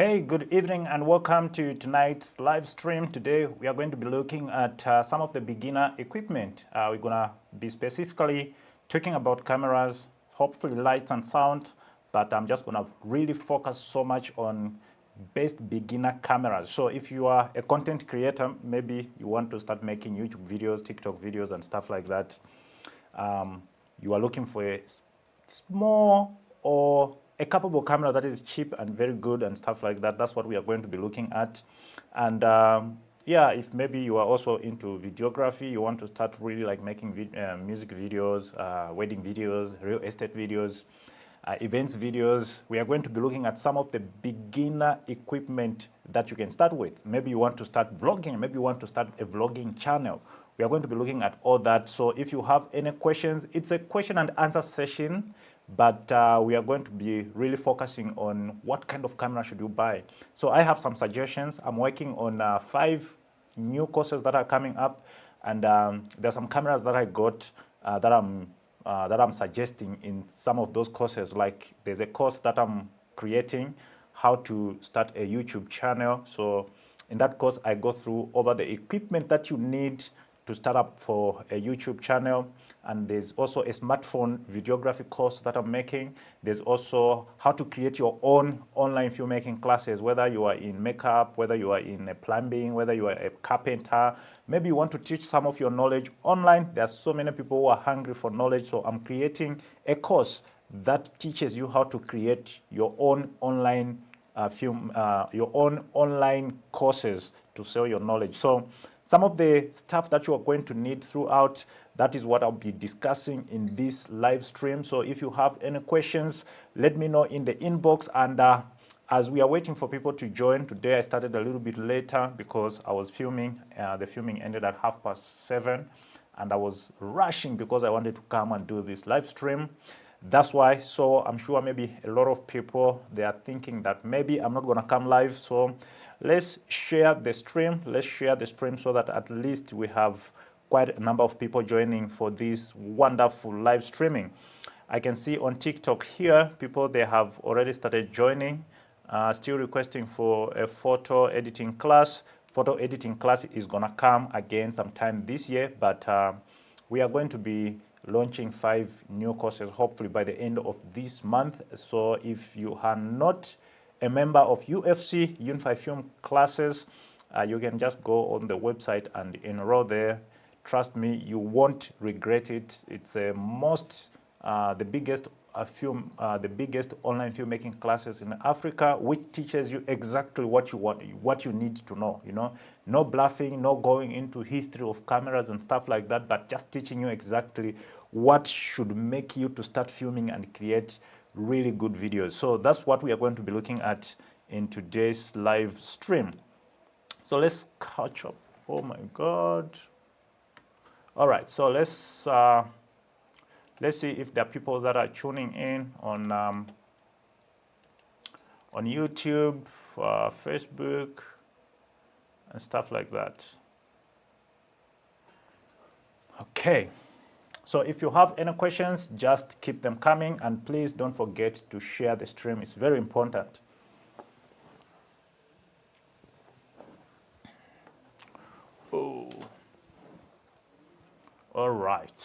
Hey, good evening and welcome to tonight's live stream. Today we are going to be looking at some of the beginner equipment. We're going to be specifically talking about cameras, hopefully lights and sound, but I'm just going to really focus so much on best beginner cameras. So if you are a content creator, maybe you want to start making YouTube videos, TikTok videos and stuff like that. You are looking for a small or a capable camera that is cheap and very good and stuff like that. That's what we are going to be looking at. And yeah, if maybe you are also into videography, you want to start really like making music videos, wedding videos, real estate videos, events videos, we are going to be looking at some of the beginner equipment that you can start with. Maybe you want to start vlogging, maybe you want to start a vlogging channel. We are going to be looking at all that. So if you have any questions, it's a question and answer session, but we are going to be really focusing on what kind of camera should you buy. So I have some suggestions. I'm working on 5 new courses that are coming up, and there's some cameras that I got that I'm suggesting in some of those courses. Like there's a course that I'm creating, how to start a YouTube channel. So in that course, I go through over the equipment that you need to start up for a YouTube channel. And there's also a smartphone videography course that I'm making. There's also how to create your own online filmmaking classes, whether you are in makeup, whether you are in plumbing, whether you are a carpenter. Maybe you want to teach some of your knowledge online. There are so many people who are hungry for knowledge. So I'm creating a course that teaches you how to create your own online your own online courses to sell your knowledge. So some of the stuff that you are going to need throughout, that is what I'll be discussing in this live stream. So if you have any questions, let me know in the inbox. And as we are waiting for people to join, today I started a little bit later because I was filming. The filming ended at 7:30, and I was rushing because I wanted to come and do this live stream. That's why. So I'm sure maybe a lot of people, they are thinking that maybe I'm not going to come live. So let's share the stream. Let's share the stream so that at least we have quite a number of people joining for this wonderful live streaming. I can see on TikTok here, people, they have already started joining, still requesting for a photo editing class. Photo editing class is going to come again sometime this year, but we are going to be launching 5 new courses, hopefully by the end of this month. So if you are not a member of UFC, Unify Film Classes, you can just go on the website and enroll there. Trust me, you won't regret it. It's the biggest online filmmaking classes in Africa, which teaches you exactly what you want, what you need to know. You know, no bluffing, no going into history of cameras and stuff like that, but just teaching you exactly what should make you to start filming and create really good videos. So that's what we are going to be looking at in today's live stream. So let's catch up. Oh my God. All right, so let's see if there are people that are tuning in on YouTube, Facebook, and stuff like that. Okay. So if you have any questions, just keep them coming, and please don't forget to share the stream. It's very important. Oh. All right.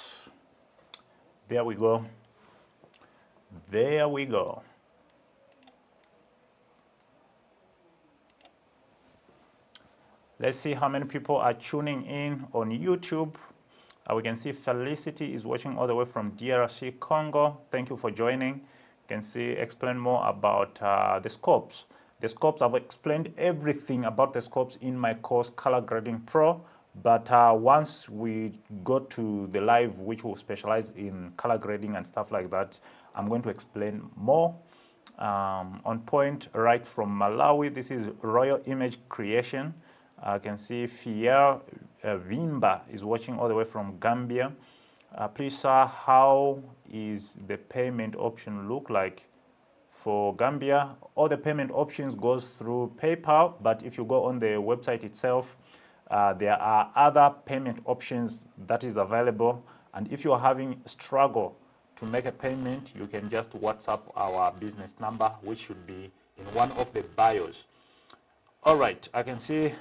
There we go. There we go. Let's see how many people are tuning in on YouTube. We can see Felicity is watching all the way from DRC Congo. Thank you for joining. You can see explain more about the scopes. The scopes, I've explained everything about the scopes in my course Color Grading Pro. But once we go to the live, which will specialize in color grading and stuff like that, I'm going to explain more. On point, right from Malawi, this is Royal Image Creation. I can see Fier Vimba is watching all the way from Gambia. Please, sir, how is the payment option look like for Gambia? All the payment options goes through PayPal, but if you go on the website itself, there are other payment options that is available. And if you are having struggle to make a payment, you can just WhatsApp our business number, which should be in one of the bios. All right, I can see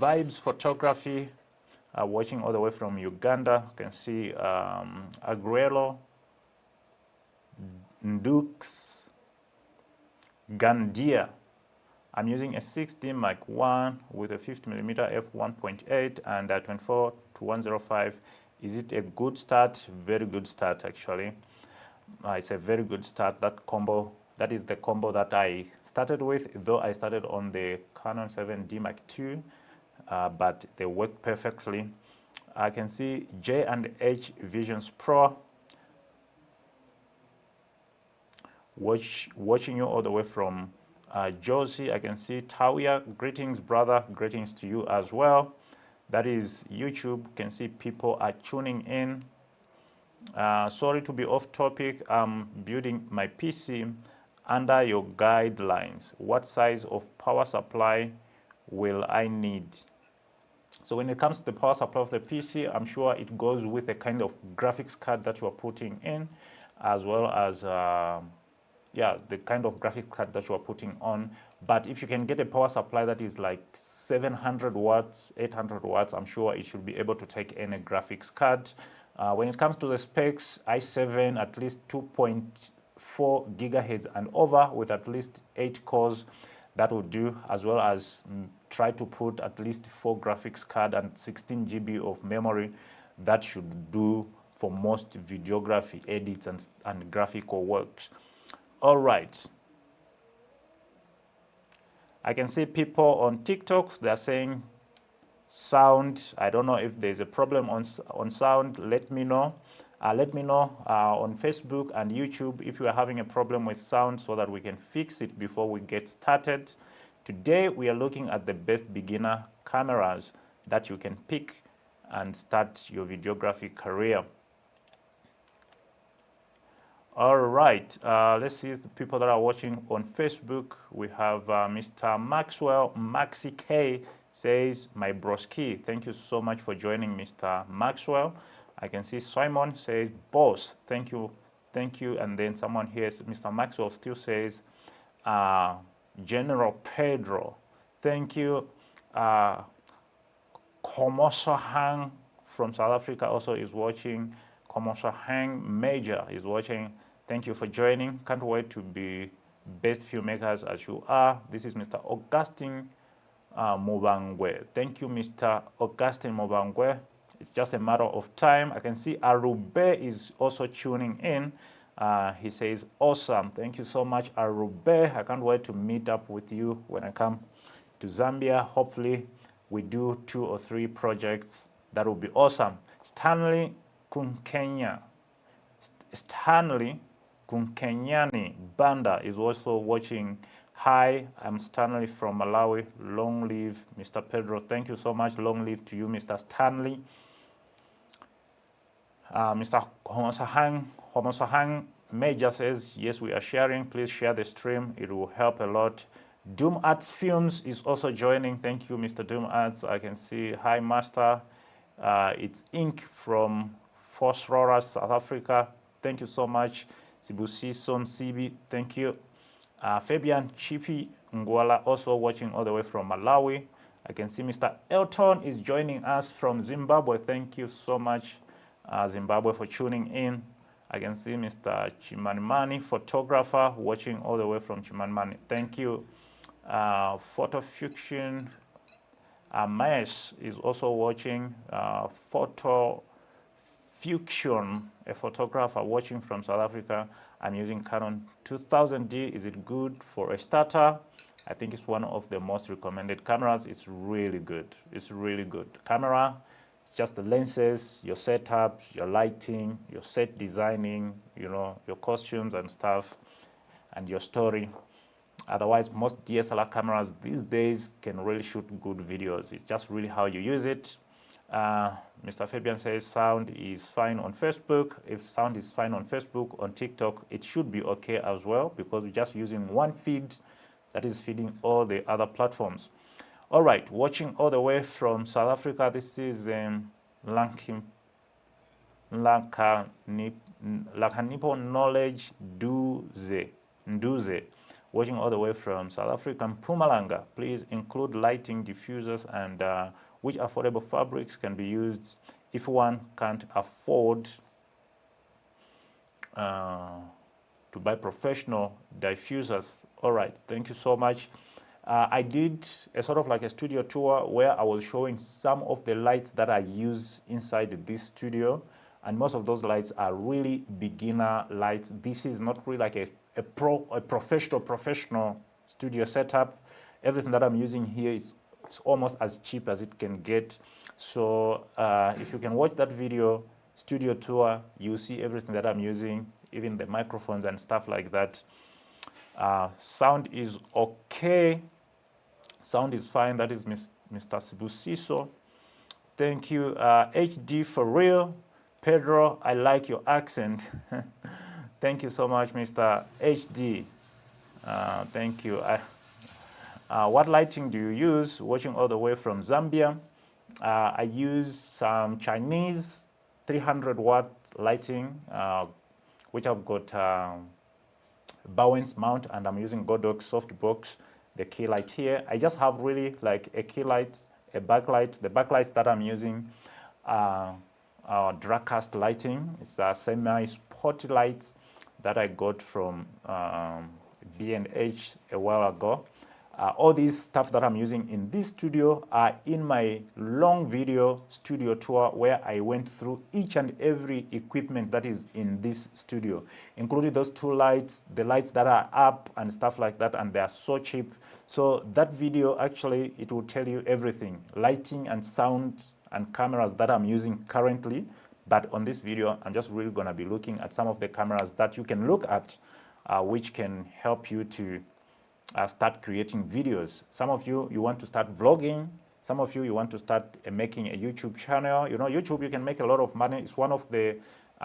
Vibes Photography watching all the way from Uganda. You can see Agruelo, Ndux, Gandia. I'm using a 6D Mark I with a 50mm f1.8 and a 24 to 105. Is it a good start? Very good start, actually. It's a very good start. That combo, that is the combo that I started with, though I started on the Canon 7D Mark II, but they work perfectly. I can see J&H Visions Pro watching you all the way from Josie. I can see Tawia. Greetings, brother. Greetings to you as well. That is YouTube. You can see people are tuning in. Sorry to be off topic. I'm building my PC under your guidelines. What size of power supply will I need? So when it comes to the power supply of the PC, I'm sure it goes with the kind of graphics card that you are putting in, as well as yeah, the kind of graphics card that you are putting on. But if you can get a power supply that is like 700 watts, 800 watts, I'm sure it should be able to take any graphics card. When it comes to the specs, i7 at least 2.4 gigahertz and over with at least 8 cores, that will do, as well as try to put at least 4 graphics card and 16 GB of memory. That should do for most videography edits and graphical works. All right. I can see people on TikTok, they're saying sound. I don't know if there's a problem on sound. Let me know. Let me know on Facebook and YouTube if you are having a problem with sound so that we can fix it before we get started. Today, we are looking at the best beginner cameras that you can pick and start your videography career. All right, let's see the people that are watching on Facebook. We have Mr. Maxwell. Maxi K says, my broski. Thank you so much for joining, Mr. Maxwell. I can see Simon says, boss. Thank you. Thank you. And then someone here, Mr. Maxwell, still says, General Pedro. Thank you. Komoso Hang from South Africa also is watching. Komoso Hang Major is watching. Thank you for joining. Can't wait to be best filmmakers as you are. This is Mr. Augustine Mubangwe. Thank you, Mr. Augustine Mubangwe. It's just a matter of time. I can see Arube is also tuning in. He says, awesome. Thank you so much, Arube. I can't wait to meet up with you when I come to Zambia. Hopefully, we do 2 or 3 projects. That will be awesome. Stanley Kunkenya. Stanley Kunkenyani Banda is also watching. Hi, I'm Stanley from Malawi. Long live Mr. Pedro. Thank you so much. Long live to you, Mr. Stanley. Mr. Homosahang Major says, yes, we are sharing. Please share the stream. It will help a lot. Doom Arts Films is also joining. Thank you, Mr. Doom Arts. I can see, hi, Master. It's Inc. from Fosrora, South Africa. Thank you so much. Sibusiso Msibi, thank you. Fabian Chipi Ngwala also watching all the way from Malawi. I can see Mr. Elton is joining us from Zimbabwe. Thank you so much, Zimbabwe, for tuning in. I can see Mr. Chimanimani, photographer, watching all the way from Chimanimani. Thank you. Photo Fiction Maes is also watching. Photo Fiction, a photographer watching from South Africa. I'm using Canon 2000D. Is it good for a starter? I think it's one of the most recommended cameras. It's really good. It's really good. Camera, it's just the lenses, your setups, your lighting, your set designing, you know, your costumes and stuff, and your story. Otherwise, most DSLR cameras these days can really shoot good videos. It's just really how you use it. Mr. Fabian says sound is fine on Facebook. If sound is fine on Facebook, on TikTok, it should be okay as well, because we're just using one feed that is feeding all the other platforms. All right, watching all the way from South Africa, this is Lakanipo Knowledge Nduze, watching all the way from South African Mpumalanga. Please include lighting, diffusers, and which affordable fabrics can be used if one can't afford to buy professional diffusers. All right, thank you so much. I did a sort of like a studio tour where I was showing some of the lights that I use inside this studio, and most of those lights are really beginner lights. This is not really like a professional studio setup. Everything that I'm using here is it's almost as cheap as it can get. So if you can watch that video, studio tour, you see everything that I'm using, even the microphones and stuff like that. Sound is okay. Sound is fine. That is Mr. Sibusiso. Thank you. HD for real. Pedro, I like your accent. Thank you so much, Mr. HD. Thank you. What lighting do you use? Watching all the way from Zambia. I use some Chinese 300-watt lighting, which I've got Bowens mount, and I'm using Godox softbox, the key light here. I just have really like a key light, a backlight. The backlights that I'm using are Dragcast lighting. It's a semi-spot lights that I got from B&H a while ago. All these stuff that I'm using in this studio are in my long video studio tour where I went through each and every equipment that is in this studio, including those two lights, the lights that are up and stuff like that, and they are so cheap. So that video actually, it will tell you everything, lighting and sound and cameras that I'm using currently. But on this video, I'm just really gonna be looking at some of the cameras that you can look at, which can help you to start creating videos. Some of you, you want to start vlogging. Some of you, you want to start making a YouTube channel. You know, YouTube, you can make a lot of money. It's one of the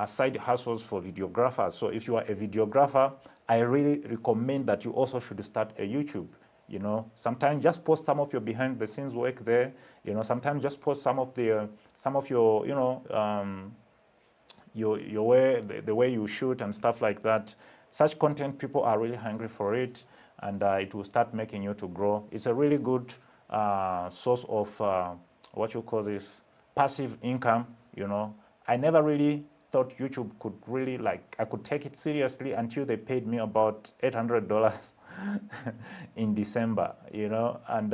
side hustles for videographers. So if you are a videographer, I really recommend that you also should start a YouTube. You know, sometimes just post some of your behind the scenes work there. You know, sometimes just post some of your, you know, your way, the way you shoot and stuff like that. Such content, people are really hungry for it, and it will start making you to grow. It's a really good source of what you call this, passive income. You know, I never really thought YouTube could really, like, I could take it seriously until they paid me about $800 in December, you know, and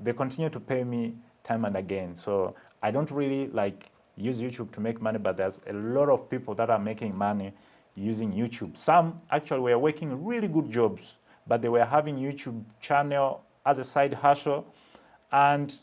they continue to pay me time and again. So I don't really like use YouTube to make money, but there's a lot of people that are making money using YouTube. Some actually were working really good jobs, but they were having YouTube channel as a side hustle, and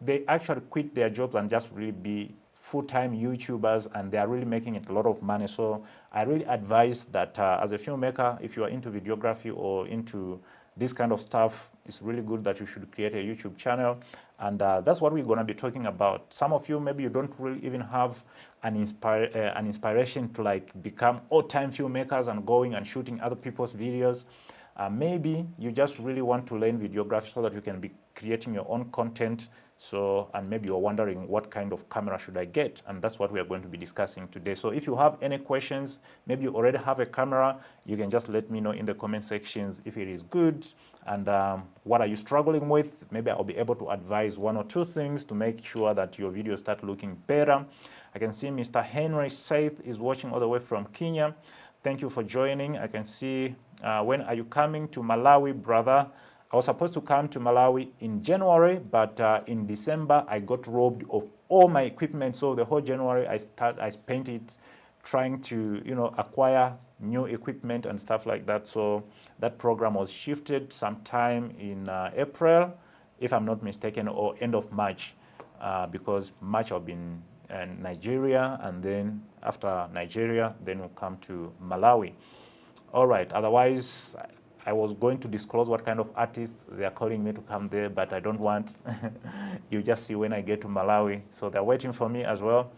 they actually quit their jobs and just really be full-time YouTubers, and they are really making it a lot of money. So I really advise that as a filmmaker, if you are into videography or into this kind of stuff, it's really good that you should create a YouTube channel. And that's what we're going to be talking about. Some of you, maybe you don't really even have an inspiration to like become all-time filmmakers and going and shooting other people's videos. Maybe you just really want to learn videography so that you can be creating your own content. So, and maybe you're wondering what kind of camera should I get? And that's what we are going to be discussing today. So if you have any questions, maybe you already have a camera, you can just let me know in the comment sections if it is good, and what are you struggling with. Maybe I'll be able to advise one or two things to make sure that your videos start looking better. I can see Mr. Henry Saith is watching all the way from Kenya. Thank you for joining. I can see, when are you coming to Malawi, brother? I was supposed to come to Malawi in January, but in December, I got robbed of all my equipment. So the whole January, I spent it trying to, you know, acquire new equipment and stuff like that. So that program was shifted sometime in April, if I'm not mistaken, or end of March, because March I've been in Nigeria, and then after Nigeria, then we'll come to Malawi. All right, otherwise, I was going to disclose what kind of artists they are calling me to come there, but I don't want. You just see when I get to Malawi. So they're waiting for me as well.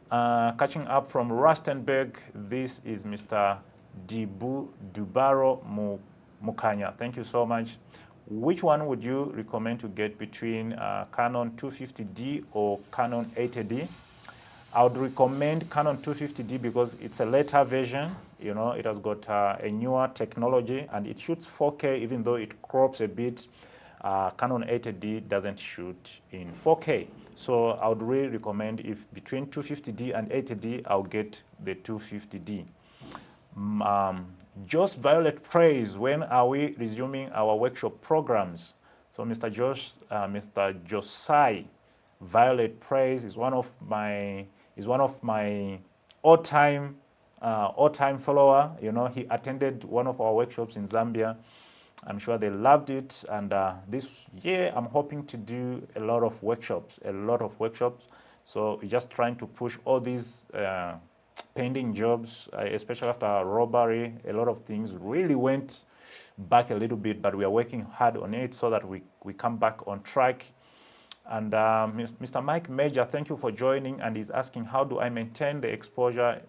Catching up from Rustenburg, this is Mr. Dubaro Mukanya. Thank you so much. Which one would you recommend to get between Canon 250D or Canon 80D? I would recommend Canon 250D because it's a later version. You know, it has got a newer technology, and it shoots 4K, even though it crops a bit. Canon 80D doesn't shoot in 4K. So I would really recommend, if between 250D and 80D, I'll get the 250D. Just Violet prays, when are we resuming our workshop programs? So Mr. Josai Violet prays is one of my all-time follower. You know, he attended one of our workshops in Zambia. I'm sure they loved it, and this year I'm hoping to do a lot of workshops. So we're just trying to push all these pending jobs, especially after robbery. A lot of things really went back a little bit, but we are working hard on it so that we come back on track. And Mr. Mike Major, thank you for joining, and he's asking, how do I maintain the exposure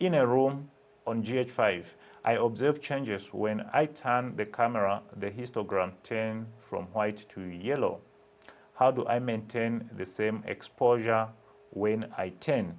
in a room on GH5? I observe changes when I turn the camera, the histogram turns from white to yellow. How do I maintain the same exposure when I turn?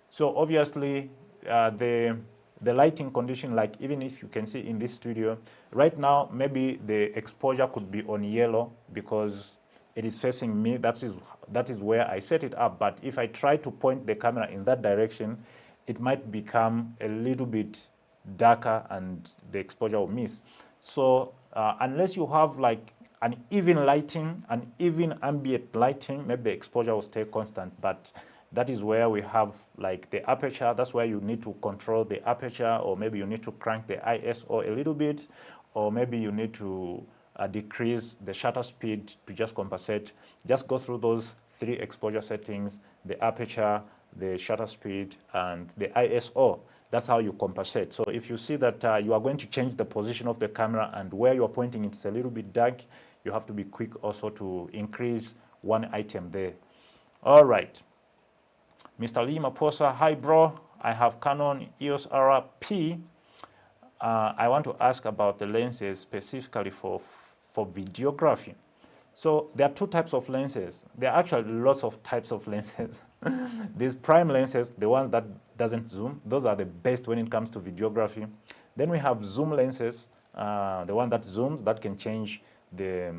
So obviously, the lighting condition, like even if you can see in this studio, right now, maybe the exposure could be on yellow because it is facing me. That is where I set it up. But if I try to point the camera in that direction, it might become a little bit darker and the exposure will miss. So unless you have like an even lighting, an even ambient lighting, maybe the exposure will stay constant. But that is where we have like the aperture. That's where you need to control the aperture, or maybe you need to crank the ISO a little bit, or maybe you need to decrease the shutter speed to just compensate. Just go through those 3 exposure settings: the aperture, the shutter speed, and the ISO. That's how you compensate. So if you see that you are going to change the position of the camera and where you are pointing it's a little bit dark, you have to be quick also to increase one item there. All right. Mr. Lee Maposa, hi bro, I have Canon EOS RP. I want to ask about the lenses specifically for videography. So there are 2 types of lenses. There are actually lots of types of lenses. These prime lenses, the ones that doesn't zoom, those are the best when it comes to videography. Then we have zoom lenses, the one that zooms, that can change the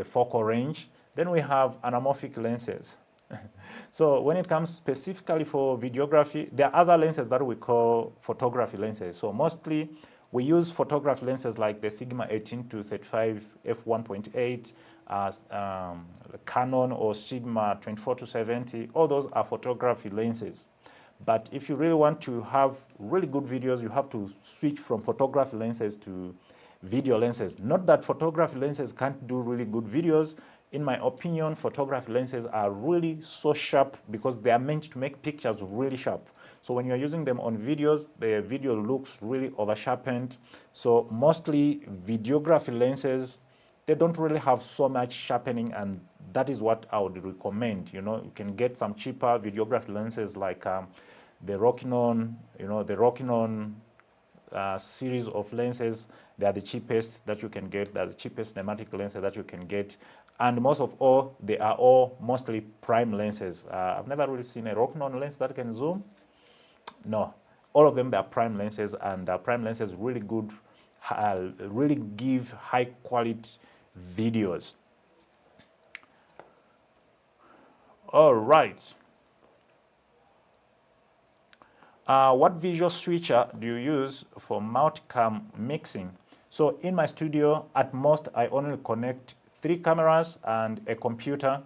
focal range. Then we have anamorphic lenses. So when it comes specifically for videography, there are other lenses that we call photography lenses. So mostly we use photography lenses like the Sigma 18-35 f1.8, Canon or Sigma 24-70. All those are photography lenses. But if you really want to have really good videos, you have to switch from photography lenses to video lenses. Not that photography lenses can't do really good videos. In my opinion, photography lenses are really so sharp because they are meant to make pictures really sharp. So when you're using them on videos, the video looks really over-sharpened. So mostly videography lenses, they don't really have so much sharpening, and that is what I would recommend. You know, you can get some cheaper videography lenses like the Rokinon, the Rokinon series of lenses. They are the cheapest that you can get. They are the cheapest cinematic lenses that you can get. And most of all, they are all mostly prime lenses. I've never really seen a Rokinon lens that can zoom. No, all of them, they are prime lenses, and prime lenses really good, really give high quality videos. All right. What visual switcher do you use for multicam mixing? So in my studio, at most, I only connect 3 cameras and a computer.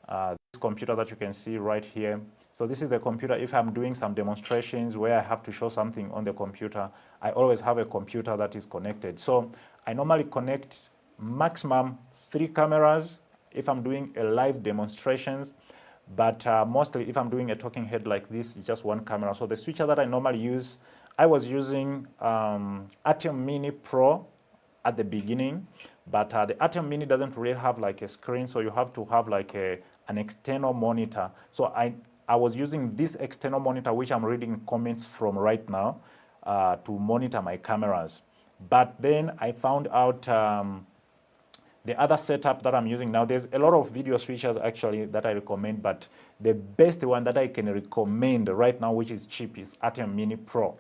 This computer that you can see right here. So this is the computer. If I'm doing some demonstrations where I have to show something on the computer, I always have a computer that is connected. So I normally connect maximum 3 cameras if I'm doing a live demonstrations. But mostly if I'm doing a talking head like this, it's just 1 camera. So the switcher that I normally use, I was using Atem Mini Pro at the beginning, but the Atem Mini doesn't really have like a screen, so you have to have like an external monitor. So I was using this external monitor, which I'm reading comments from right now, to monitor my cameras. But then I found out the other setup that I'm using now, there's a lot of video switchers actually that I recommend, but the best one that I can recommend right now, which is cheap, is Atem Mini Pro.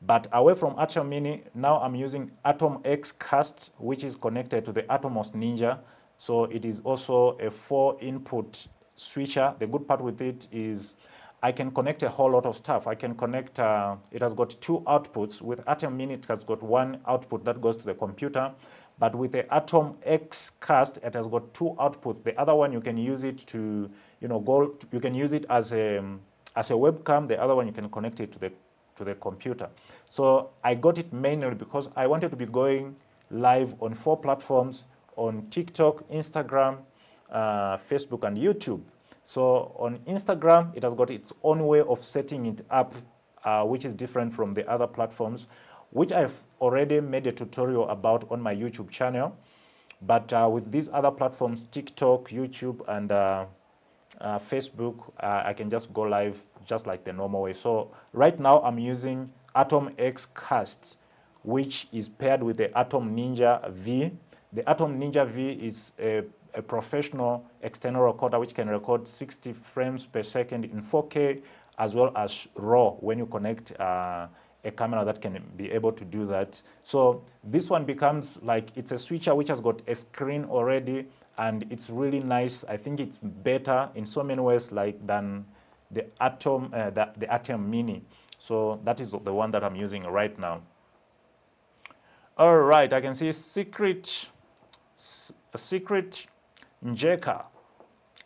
But away from Atom Mini, now I'm using Atom X Cast, which is connected to the Atomos Ninja. So it is also a 4-input switcher. The good part with it is I can connect a whole lot of stuff. I can connect, it has got 2 outputs. With Atom Mini, it has got 1 output that goes to the computer. But with the Atom X Cast, it has got 2 outputs. The other one, you can use it to, you can use it as a webcam. The other one, you can connect it to the computer. So I got it mainly because I wanted to be going live on 4 platforms, on TikTok, Instagram, Facebook, and YouTube. So on Instagram, it has got its own way of setting it up, which is different from the other platforms, which I've already made a tutorial about on my YouTube channel. But with these other platforms, TikTok, YouTube, and Facebook, I can just go live just like the normal way. So right now I'm using Atom X Cast, which is paired with the Atom Ninja V. The Atom Ninja V is a professional external recorder which can record 60 frames per second in 4K, as well as RAW when you connect a camera that can be able to do that. So this one becomes like, it's a switcher which has got a screen already, and it's really nice. I think it's better in so many ways than the Atom Mini. So that is the one that I'm using right now. All right, I can see Secret Njeka.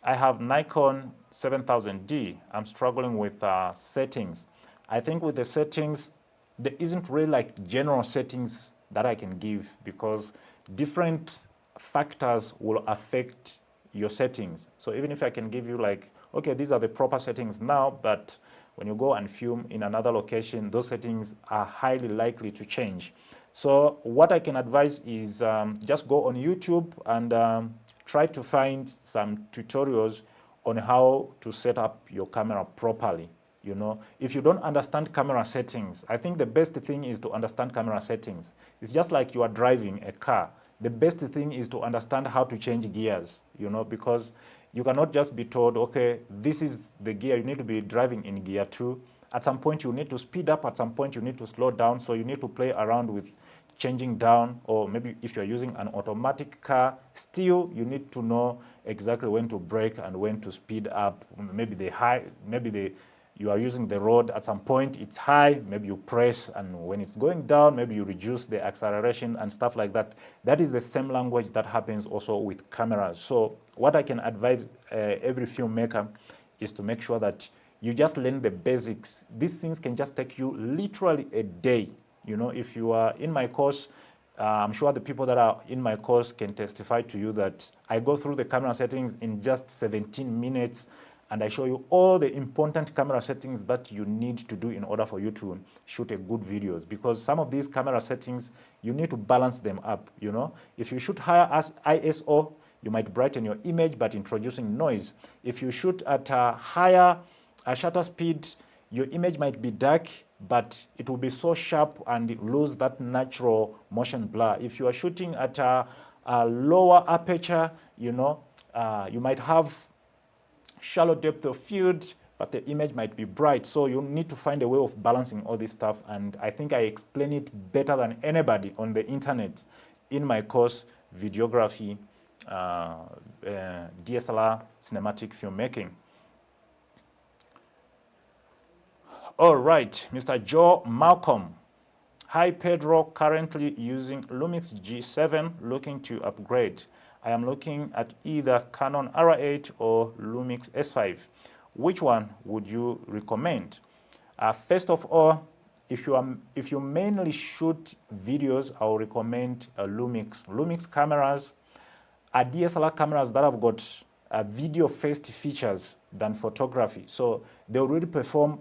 I have Nikon 7000D. I'm struggling with settings. I think with the settings, there isn't really like general settings that I can give, because different factors will affect your settings. So even if I can give you like, okay, these are the proper settings now, but when you go and film in another location, those settings are highly likely to change. So what I can advise is just go on YouTube and try to find some tutorials on how to set up your camera properly. You know, if you don't understand camera settings, I think the best thing is to understand camera settings. It's just like you are driving a car. The best thing is to understand how to change gears, you know, because you cannot just be told, okay, this is the gear, you need to be driving in gear 2. At some point you need to speed up, at some point you need to slow down, so you need to play around with changing down, or maybe if you're using an automatic car, still you need to know exactly when to brake and when to speed up. Maybe you are using the road, at some point it's high, maybe you press, and when it's going down, maybe you reduce the acceleration and stuff like that. That is the same language that happens also with cameras. So what I can advise every filmmaker is to make sure that you just learn the basics. These things can just take you literally a day. You know, if you are in my course, I'm sure the people that are in my course can testify to you that I go through the camera settings in just 17 minutes, and I show you all the important camera settings that you need to do in order for you to shoot a good videos. Because some of these camera settings, you need to balance them up, you know. If you shoot higher as ISO, you might brighten your image, but introducing noise. If you shoot at a higher shutter speed, your image might be dark, but it will be so sharp and lose that natural motion blur. If you are shooting at a lower aperture, you know, you might have shallow depth of field, but the image might be bright. So you need to find a way of balancing all this stuff. And I think I explain it better than anybody on the internet in my course, Videography, DSLR Cinematic Filmmaking. All right, Mr. Joe Malcolm. Hi, Pedro, currently using Lumix G7, looking to upgrade. I am looking at either Canon R8 or Lumix S5. Which one would you recommend? First of all, if you mainly shoot videos, I will recommend Lumix. Lumix cameras are DSLR cameras that have got video-first features than photography. So they already perform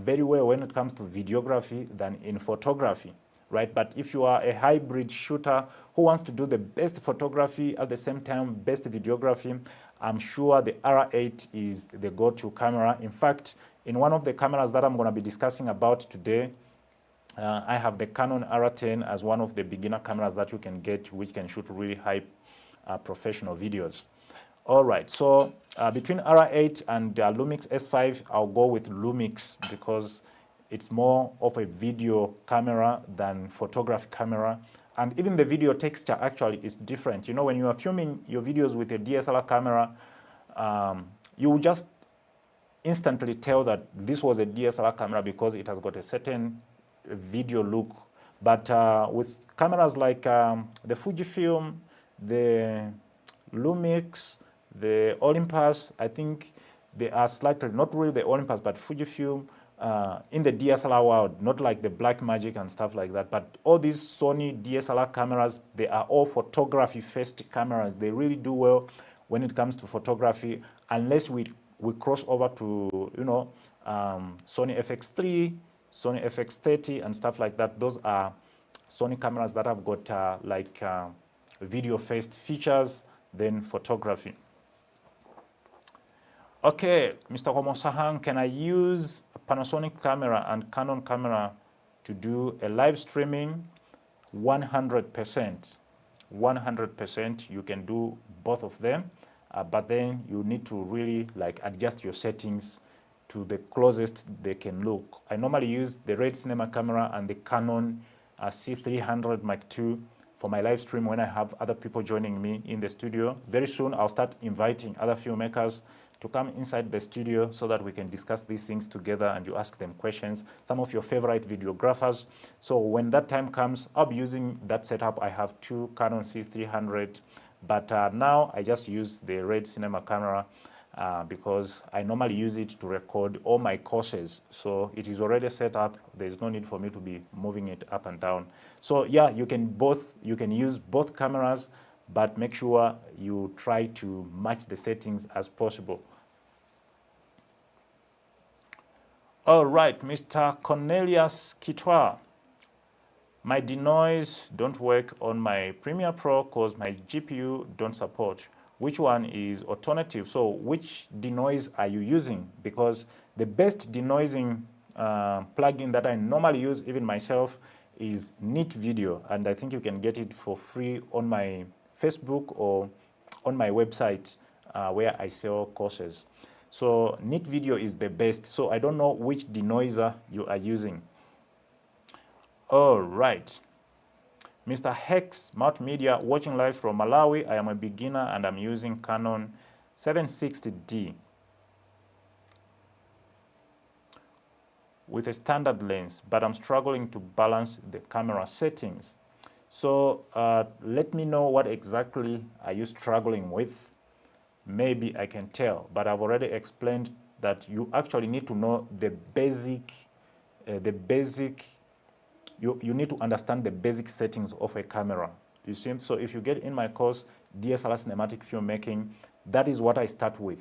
very well when it comes to videography than in photography, right? But if you are a hybrid shooter who wants to do the best photography at the same time best videography, I'm sure the R8 is the go-to camera. In fact, in one of the cameras that I'm going to be discussing about today, I have the Canon R10 as one of the beginner cameras that you can get, which can shoot really high professional videos. All right, so between R8 and Lumix S5, I'll go with Lumix because it's more of a video camera than photography camera. And even the video texture actually is different. You know, when you are filming your videos with a DSLR camera, you will just instantly tell that this was a DSLR camera because it has got a certain video look. But with cameras like the Fujifilm, the Lumix, the Olympus, I think they are slightly, not really the Olympus, but Fujifilm in the DSLR world, not like the Blackmagic and stuff like that. But all these Sony DSLR cameras, they are all photography-first cameras. They really do well when it comes to photography, unless we cross over to, you know, Sony FX3, Sony FX30 and stuff like that. Those are Sony cameras that have got video-first features than photography. Okay, Mr. Homosahang, can I use a Panasonic camera and Canon camera to do a live streaming? 100%. 100%, you can do both of them, but then you need to really like adjust your settings to the closest they can look. I normally use the Red Cinema camera and the Canon C300 Mark II for my live stream when I have other people joining me in the studio. Very soon I'll start inviting other filmmakers to come inside the studio so that we can discuss these things together and you ask them questions, some of your favorite videographers. So when that time comes, I'll be using that setup. I have two Canon C300, but now I just use the Red Cinema camera because I normally use it to record all my courses. So it is already set up. There's no need for me to be moving it up and down. So yeah, you can use both cameras, but make sure you try to match the settings as possible. All right, Mr. Cornelius Kitwa. My denoise don't work on my Premiere Pro because my GPU don't support. Which one is alternative? So which denoise are you using? Because the best denoising plugin that I normally use, even myself, is Neat Video. And I think you can get it for free on my Facebook or on my website where I sell courses. So Neat Video is the best. So I don't know which denoiser you are using. All right. Mr. Hex Multimedia, watching live from Malawi. I am a beginner and I'm using Canon 760D with a standard lens, but I'm struggling to balance the camera settings. So let me know what exactly are you struggling with. Maybe I can tell, but I've already explained that you actually need to know the basic, you need to understand the basic settings of a camera. You see, so if you get in my course, DSLR cinematic filmmaking, that is what I start with.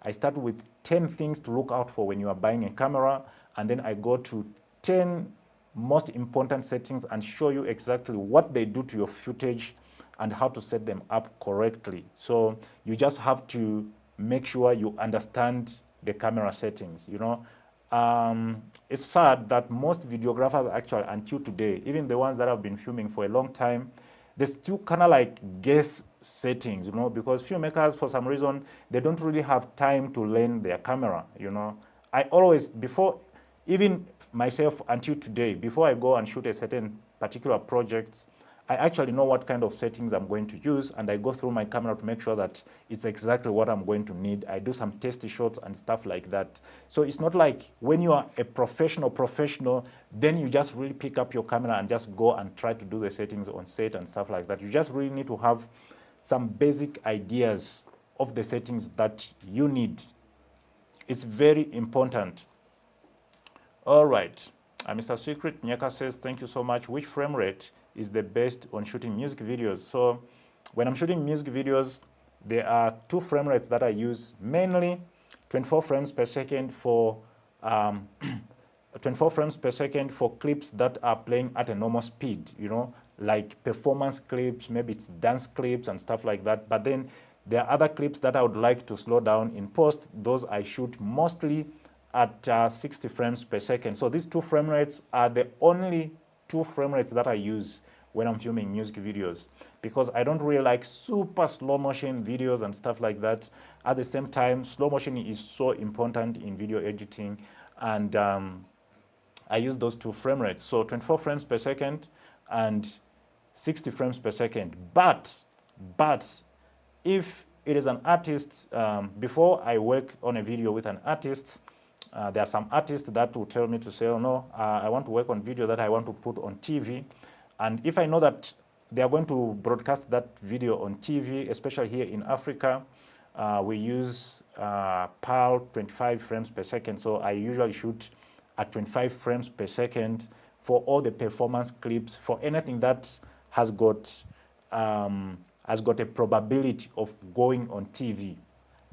I start with 10 things to look out for when you are buying a camera, and then I go to 10 most important settings and show you exactly what they do to your footage and how to set them up correctly. So you just have to make sure you understand the camera settings, you know. It's sad that most videographers actually, until today, even the ones that have been filming for a long time, they still kind of like guess settings, you know, because filmmakers, for some reason, they don't really have time to learn their camera, you know. I always, before, even myself until today, before I go and shoot a certain particular project, I actually know what kind of settings I'm going to use, and I go through my camera to make sure that it's exactly what I'm going to need. I do some test shots and stuff like that. So it's not like when you are a professional, then you just really pick up your camera and just go and try to do the settings on set and stuff like that. You just really need to have some basic ideas of the settings that you need. It's very important. All right. Mr. Secret Nyeka says, thank you so much. Which frame rate is the best on shooting music videos? So when I'm shooting music videos, there are two frame rates that I use, mainly 24 frames per second for 24 frames per second for clips that are playing at a normal speed, you know, like performance clips, maybe it's dance clips and stuff like that. But then there are other clips that I would like to slow down in post. Those I shoot mostly at 60 frames per second. So these two frame rates are the only two frame rates that I use when I'm filming music videos, because I don't really like super slow motion videos and stuff like that. At the same time, slow motion is so important in video editing, and I use those two frame rates. So 24 frames per second and 60 frames per second. But if it is an artist, before I work on a video with an artist, there are some artists that will tell me to say, oh no, I want to work on video that I want to put on TV. And if I know that they are going to broadcast that video on TV, especially here in Africa, we use PAL 25 frames per second. So I usually shoot at 25 frames per second for all the performance clips, for anything that has got a probability of going on TV.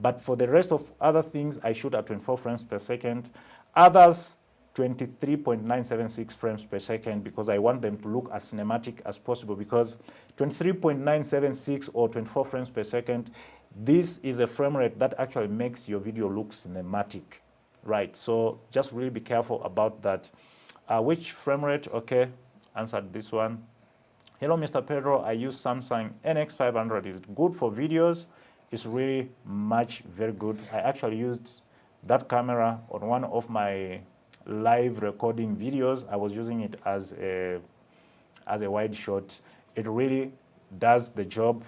But for the rest of other things, I shoot at 24 frames per second. Others, 23.976 frames per second, because I want them to look as cinematic as possible, because 23.976 or 24 frames per second, this is a frame rate that actually makes your video look cinematic, right? So just really be careful about that. Which frame rate? Okay, answered this one. Hello, Mr. Pedro. I use Samsung NX500. Is it good for videos? It's really very good. I actually used that camera on one of my live recording videos. I was using it as a wide shot. It really does the job,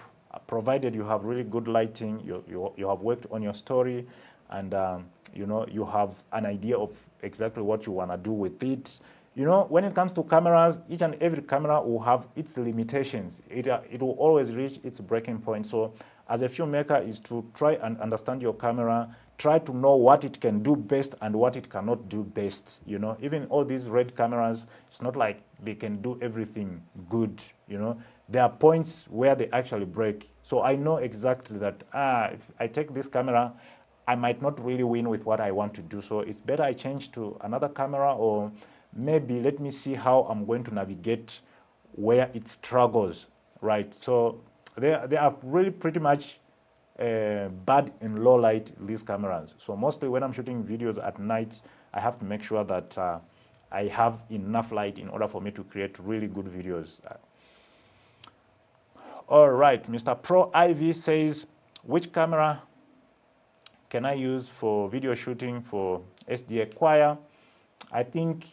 provided you have really good lighting, you have worked on your story, and you know, you have an idea of exactly what you want to do with it. You know, when it comes to cameras, each and every camera will have its limitations. It will always reach its breaking point. So as a filmmaker is to try and understand your camera, try to know what it can do best and what it cannot do best. You know, even all these RED cameras, it's not like they can do everything good. You know, there are points where they actually break. So I know exactly that, if I take this camera, I might not really win with what I want to do. So it's better I change to another camera, or maybe let me see how I'm going to navigate where it struggles, right? So they are really pretty much bad in low light, these cameras. So mostly when I'm shooting videos at night, I have to make sure that I have enough light in order for me to create really good videos. All right, Mr. Pro Ivy says, which camera can I use for video shooting for SDA choir? I think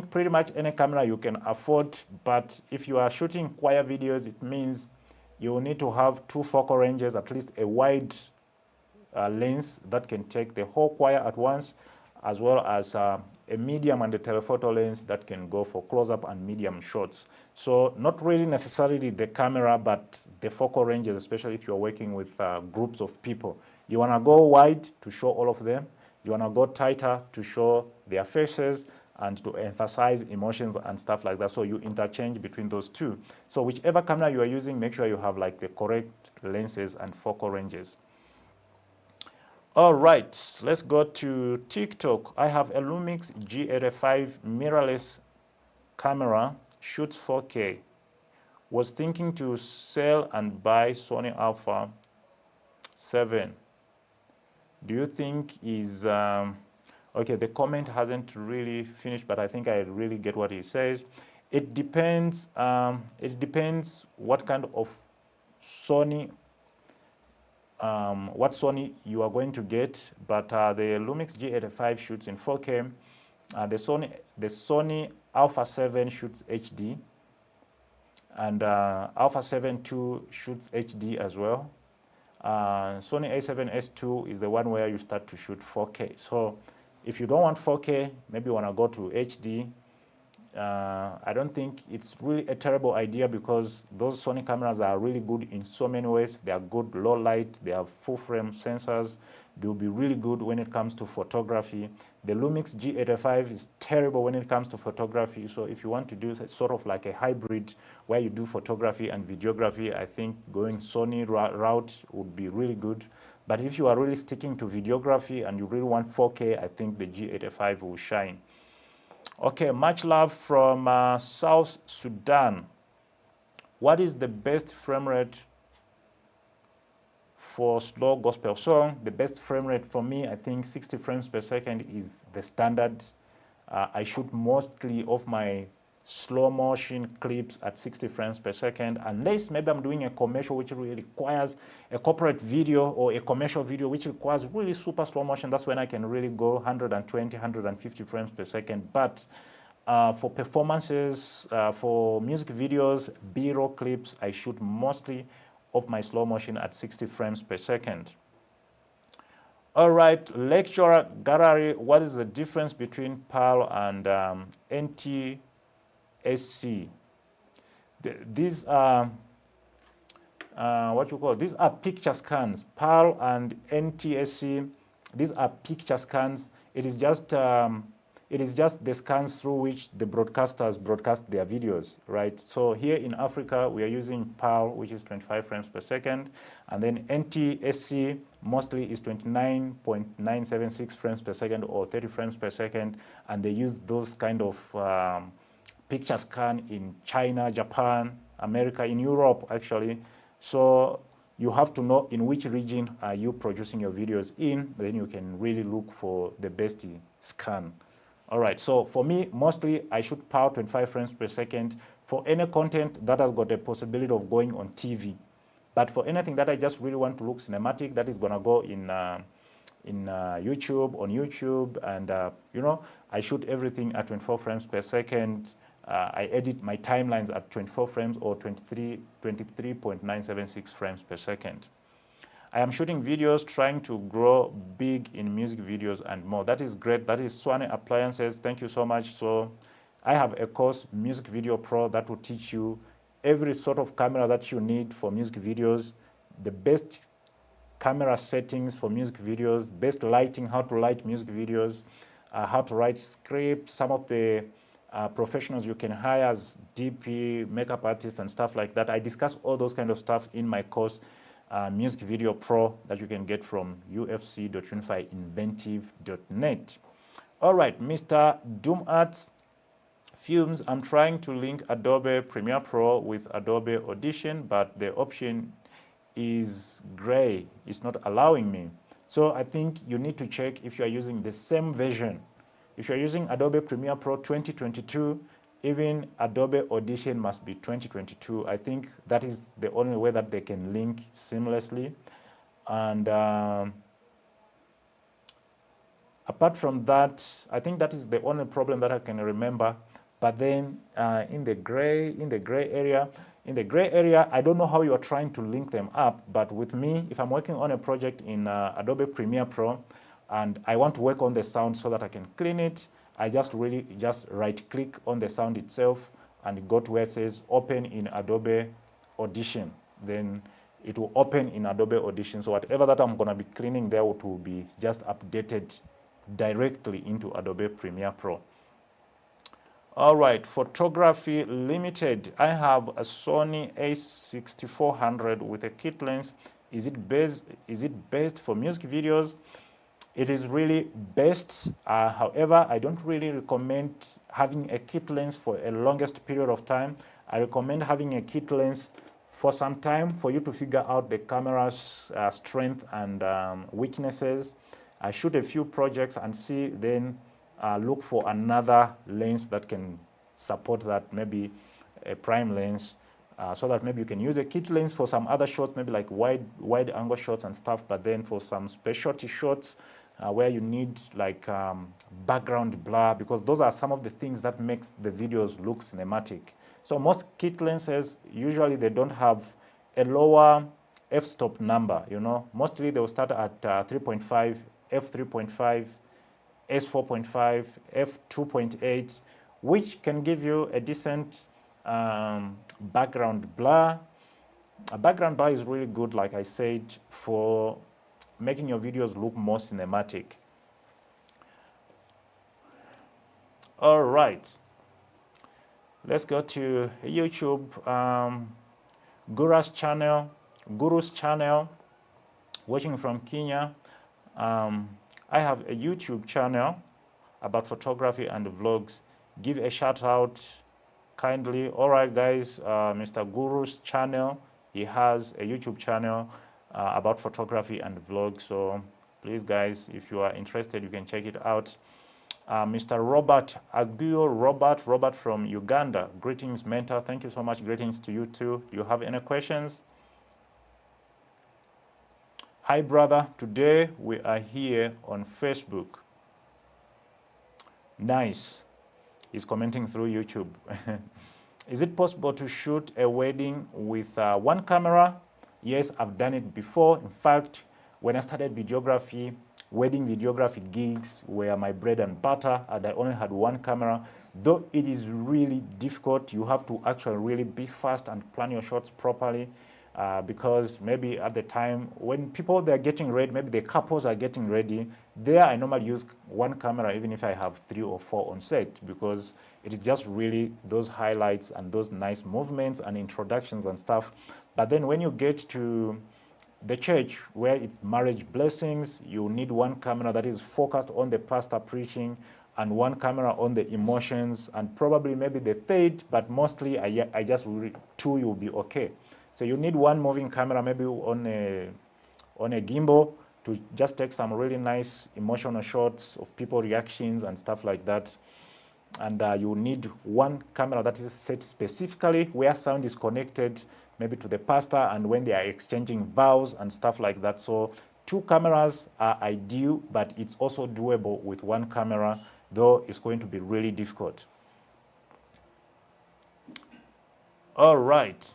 pretty much any camera you can afford, but if you are shooting choir videos, it means you will need to have two focal ranges, at least a wide lens that can take the whole choir at once, as well as a medium and a telephoto lens that can go for close-up and medium shots. So not really necessarily the camera, but the focal ranges, especially if you're working with groups of people. You want to go wide to show all of them. You want to go tighter to show their faces and to emphasize emotions and stuff like that. So you interchange between those two. So whichever camera you are using, make sure you have like the correct lenses and focal ranges. All right, let's go to TikTok. I have a Lumix G85 mirrorless camera, shoots 4K. Was thinking to sell and buy Sony Alpha 7. Do you think is, okay, the comment hasn't really finished, but I think I really get what he says. It depends what kind of Sony, what Sony you are going to get, but the Lumix G85 shoots in 4K. The Sony Alpha 7 shoots HD, and Alpha 7 II shoots HD as well. Sony A7S II is the one where you start to shoot 4K. So if you don't want 4K, maybe you want to go to HD. I don't think it's really a terrible idea, because those Sony cameras are really good in so many ways. They are good low light, they have full frame sensors. They'll be really good when it comes to photography. The Lumix G85 is terrible when it comes to photography. So if you want to do sort of like a hybrid where you do photography and videography, I think going Sony route would be really good. But if you are really sticking to videography and you really want 4K, I think the G85 will shine. Okay, much love from South Sudan. What is the best frame rate for slow gospel song? The best frame rate for me, I think 60 frames per second is the standard. I shoot mostly of my slow motion clips at 60 frames per second, unless maybe I'm doing a commercial which really requires a corporate video or a commercial video which requires really super slow motion. That's when I can really go 120, 150 frames per second. But for performances, for music videos, B-roll clips, I shoot mostly of my slow motion at 60 frames per second. All right, lecturer gallery, what is the difference between PAL and NTSC? These are, these are picture scans. PAL and NTSC, these are picture scans. It is just the scans through which the broadcasters broadcast their videos, right? So here in Africa, we are using PAL, which is 25 frames per second, and then NTSC mostly is 29.976 frames per second or 30 frames per second, and they use those kind of picture scan in China, Japan, America, in Europe, actually. So you have to know in which region are you producing your videos in, then you can really look for the best scan. All right, so for me, mostly I shoot PAL 25 frames per second for any content that has got a possibility of going on TV. But for anything that I just really want to look cinematic, that is gonna go in YouTube, on YouTube, and you know, I shoot everything at 24 frames per second. I edit my timelines at 24 frames or 23.976 frames per second. I am shooting videos trying to grow big in music videos and more. That is great. That is Swane Appliances. Thank you so much. So I have a course, Music Video Pro, that will teach you every sort of camera that you need for music videos, the best camera settings for music videos, best lighting, how to light music videos, how to write scripts, some of the professionals you can hire as DP, makeup artists and stuff like that. I discuss all those kind of stuff in my course, Music Video Pro, that you can get from ufc.unifyinventive.net. All right, Mr. Doom Arts Fumes, I'm trying to link Adobe Premiere Pro with Adobe Audition, but the option is gray. It's not allowing me. So I think you need to check if you are using the same version. If you're using Adobe Premiere Pro 2022, even Adobe Audition must be 2022. I think that is the only way that they can link seamlessly. And apart from that, I think that is the only problem that I can remember. But then in the gray area, I don't know how you are trying to link them up. But with me, if I'm working on a project in Adobe Premiere Pro and I want to work on the sound so that I can clean it, I just right click on the sound itself and go to where it says open in Adobe Audition. Then it will open in Adobe Audition. So whatever that I'm going to be cleaning there will be just updated directly into Adobe Premiere Pro. All right, Photography Limited. I have a Sony a6400 with a kit lens. Is it best for music videos? It is really best. However, I don't really recommend having a kit lens for a longest period of time. I recommend having a kit lens for some time for you to figure out the camera's strength and weaknesses. Shoot a few projects and see, then look for another lens that can support that, maybe a prime lens, so that maybe you can use a kit lens for some other shots, maybe like wide angle shots and stuff, but then for some specialty shots where you need like background blur, because those are some of the things that makes the videos look cinematic. So most kit lenses, usually they don't have a lower f-stop number, you know. Mostly they will start at 3.5, f3.5, s4.5, f2.8, which can give you a decent background blur. A background blur is really good, like I said, for making your videos look more cinematic. All right, let's go to YouTube. Guru's channel, watching from Kenya. I have a YouTube channel about photography and vlogs. Give a shout out kindly. All right, guys, Mr. Guru's channel, he has a YouTube channel about photography and vlogs. So please, guys, if you are interested, you can check it out. Mr. Robert Aguio, Robert from Uganda. Greetings, mentor. Thank you so much. Greetings to you too. Do you have any questions? Hi, brother. Today we are here on Facebook. Nice. He's commenting through YouTube. Is it possible to shoot a wedding with one camera? Yes, I've done it before. In fact, when I started videography, wedding videography gigs were my bread and butter, and I only had one camera. Though it is really difficult, you have to actually really be fast and plan your shots properly. Because maybe at the time when people they're getting ready, maybe the couples are getting ready, there I normally use one camera even if I have 3 or 4 on set, because it is just really those highlights and those nice movements and introductions and stuff. But then when you get to the church where it's marriage blessings, you need one camera that is focused on the pastor preaching and one camera on the emotions and probably maybe the third, but mostly I just 2 will be okay. So you need one moving camera, maybe on a gimbal, to just take some really nice emotional shots of people reactions and stuff like that. And you need one camera that is set specifically where sound is connected, maybe to the pastor and when they are exchanging vows and stuff like that. So 2 cameras are ideal, but it's also doable with one camera, though it's going to be really difficult. All right.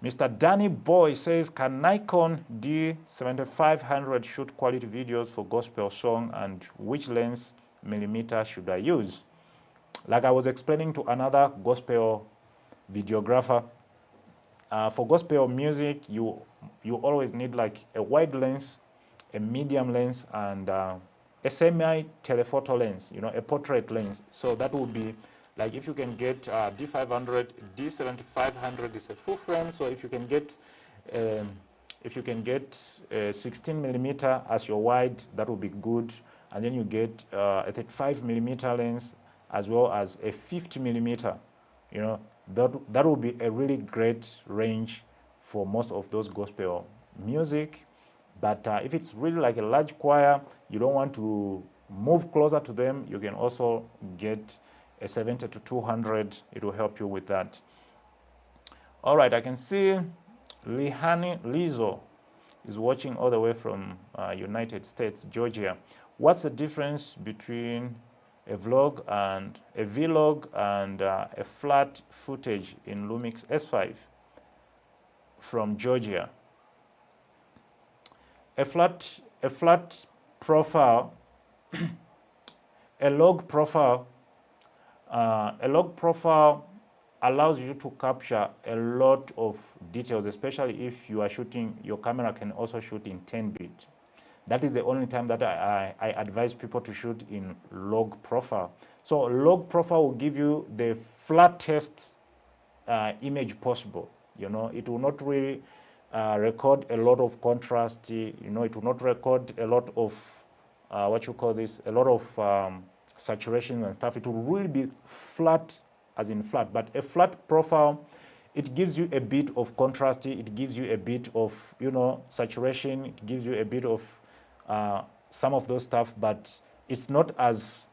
Mr. Danny Boy says, can Nikon D7500 shoot quality videos for gospel song, and which lens millimeter should I use? Like I was explaining to another gospel videographer, for gospel music, you always need like a wide lens, a medium lens, and a semi-telephoto lens, a portrait lens. So that would be like if you can get D500, D7500 is a full frame. So if you can get 16 millimeter as your wide, that would be good. And then you get a 35 millimeter lens as well as a 50 millimeter. That would be a really great range for most of those gospel music. But if it's really like a large choir, you don't want to move closer to them, you can also get a 70 to 200. It will help you with that. All right, I can see Lihani Lizo is watching all the way from United States, Georgia. What's the difference between a vlog and a vlog and a flat footage in Lumix S5? From Georgia. A flat profile, a log profile allows you to capture a lot of details, especially if you are shooting, your camera can also shoot in 10-bit. That is the only time that I advise people to shoot in log profile. So log profile will give you the flattest image possible. It will not really record a lot of contrast. It will not record a lot of a lot of saturation and stuff. It will really be flat, as in flat. But a flat profile, it gives you a bit of contrast. It gives you a bit of saturation. It gives you a bit of some of those stuff. But it's not as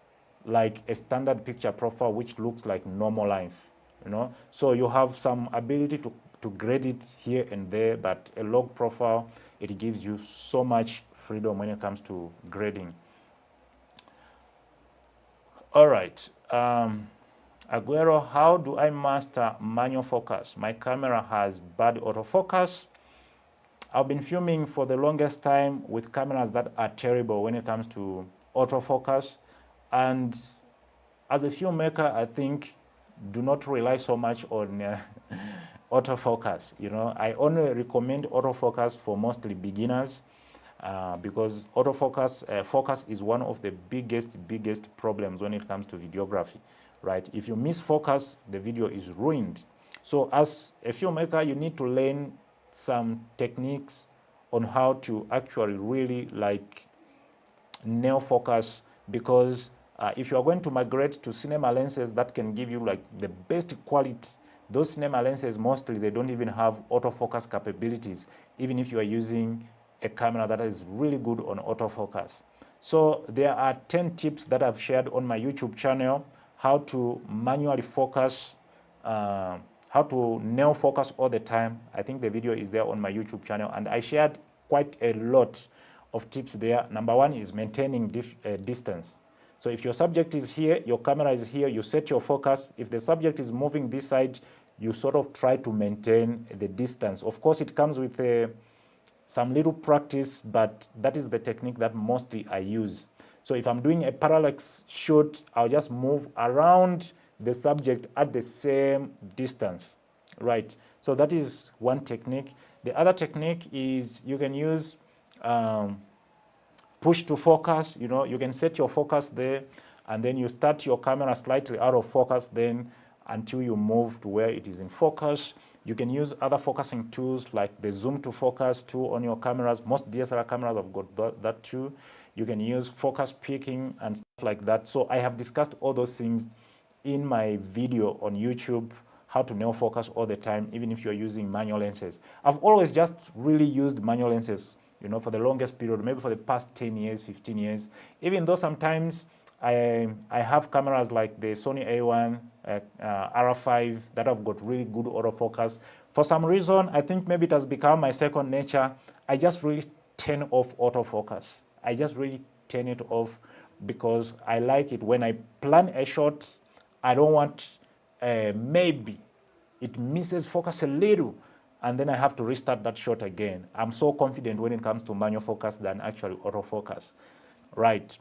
like a standard picture profile, which looks like normal life. So you have some ability to grade it here and there, but a log profile, it gives you so much freedom when it comes to grading. All right, Aguero, how do I master manual focus? My camera has bad autofocus. I've been filming for the longest time with cameras that are terrible when it comes to autofocus. And as a filmmaker, I think do not rely so much on autofocus. I only recommend autofocus for mostly beginners because autofocus focus is one of the biggest problems when it comes to videography, right? If you miss focus, the video is ruined. So as a filmmaker, you need to learn some techniques on how to actually really nail focus, because if you are going to migrate to cinema lenses that can give you the best quality, those cinema lenses mostly they don't even have autofocus capabilities, even if you are using a camera that is really good on autofocus. So there are 10 tips that I've shared on my YouTube channel, how to manually focus, how to nail focus all the time. I think the video is there on my YouTube channel, and I shared quite a lot of tips there. Number one is maintaining distance. So if your subject is here, your camera is here, you set your focus. If the subject is moving this side, you sort of try to maintain the distance. Of course, it comes with some little practice, but that is the technique that mostly I use. So if I'm doing a parallax shoot, I'll just move around the subject at the same distance, right? So that is one technique. The other technique is you can use push to focus. You know, you can set your focus there, and then you start your camera slightly out of focus then until you move to where it is in focus. You can use other focusing tools like the zoom to focus tool on your cameras. Most DSLR cameras have got that too. You can use focus picking and stuff like that. So I have discussed all those things in my video on YouTube, how to nail focus all the time, even if you're using manual lenses. I've always just really used manual lenses, you know, for the longest period, maybe for the past 10 years, 15 years, even though sometimes I have cameras like the Sony A1, R5 that have got really good autofocus. For some reason, I think maybe it has become my second nature. I just really turn off autofocus. I just really turn it off because I like it. When I plan a shot, I don't want maybe it misses focus a little and then I have to restart that shot again. I'm so confident when it comes to manual focus than actually autofocus, right?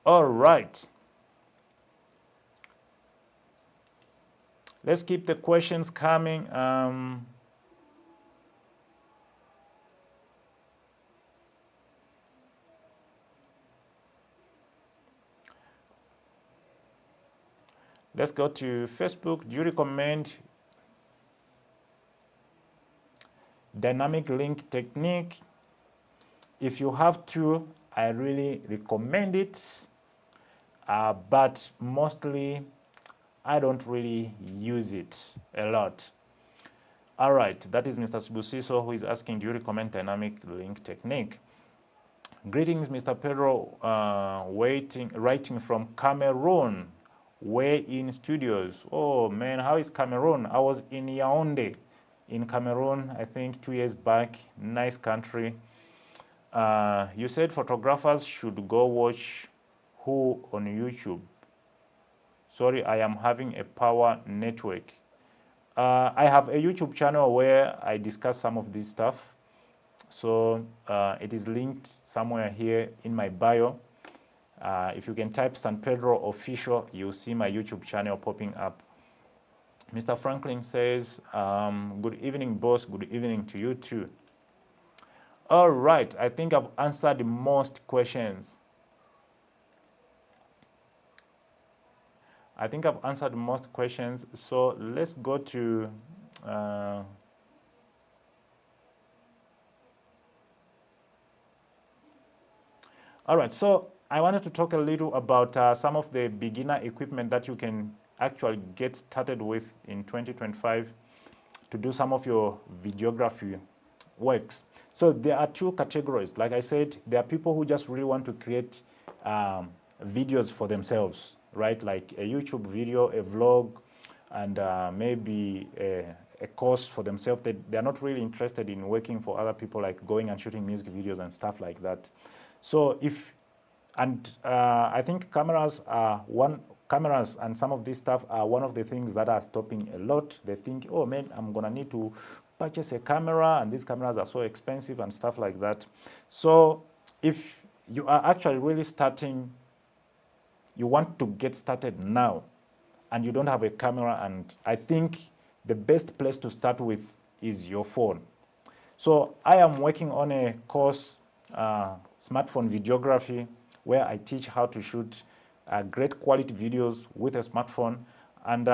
All right. Let's keep the questions coming. Let's go to Facebook. Do you recommend dynamic link technique? If you have to, I really recommend it. But mostly, I don't really use it a lot. All right, that is Mr. Sibusiso who is asking, do you recommend dynamic link technique? Greetings, Mr. Pedro, writing from Cameroon, Way In Studios. Oh man, how is Cameroon? I was in Yaoundé in Cameroon, I think 2 years back. Nice country. You said photographers should go watch who on YouTube? Sorry, I am having a poor network. I have a YouTube channel where I discuss some of this stuff. So it is linked somewhere here in my bio. If you can type San Pedro Official, you'll see my YouTube channel popping up. Mr. Franklin says, good evening, boss. Good evening to you too. All right, I think I've answered most questions. I think I've answered most questions. So let's go to all right, so I wanted to talk a little about some of the beginner equipment that you can actually get started with in 2025 to do some of your videography works. So there are two categories. Like I said, there are people who just really want to create videos for themselves, right? Like a YouTube video, a vlog, and maybe a course for themselves. They're not really interested in working for other people, like going and shooting music videos and stuff like that. So I think cameras and some of this stuff are one of the things that are stopping a lot. They think, oh man, I'm gonna need to purchase a camera, and these cameras are so expensive and stuff like that. So if you are actually really starting, you want to get started now, and you don't have a camera, and I think the best place to start with is your phone. So I am working on a course, smartphone videography, where I teach how to shoot great quality videos with a smartphone. And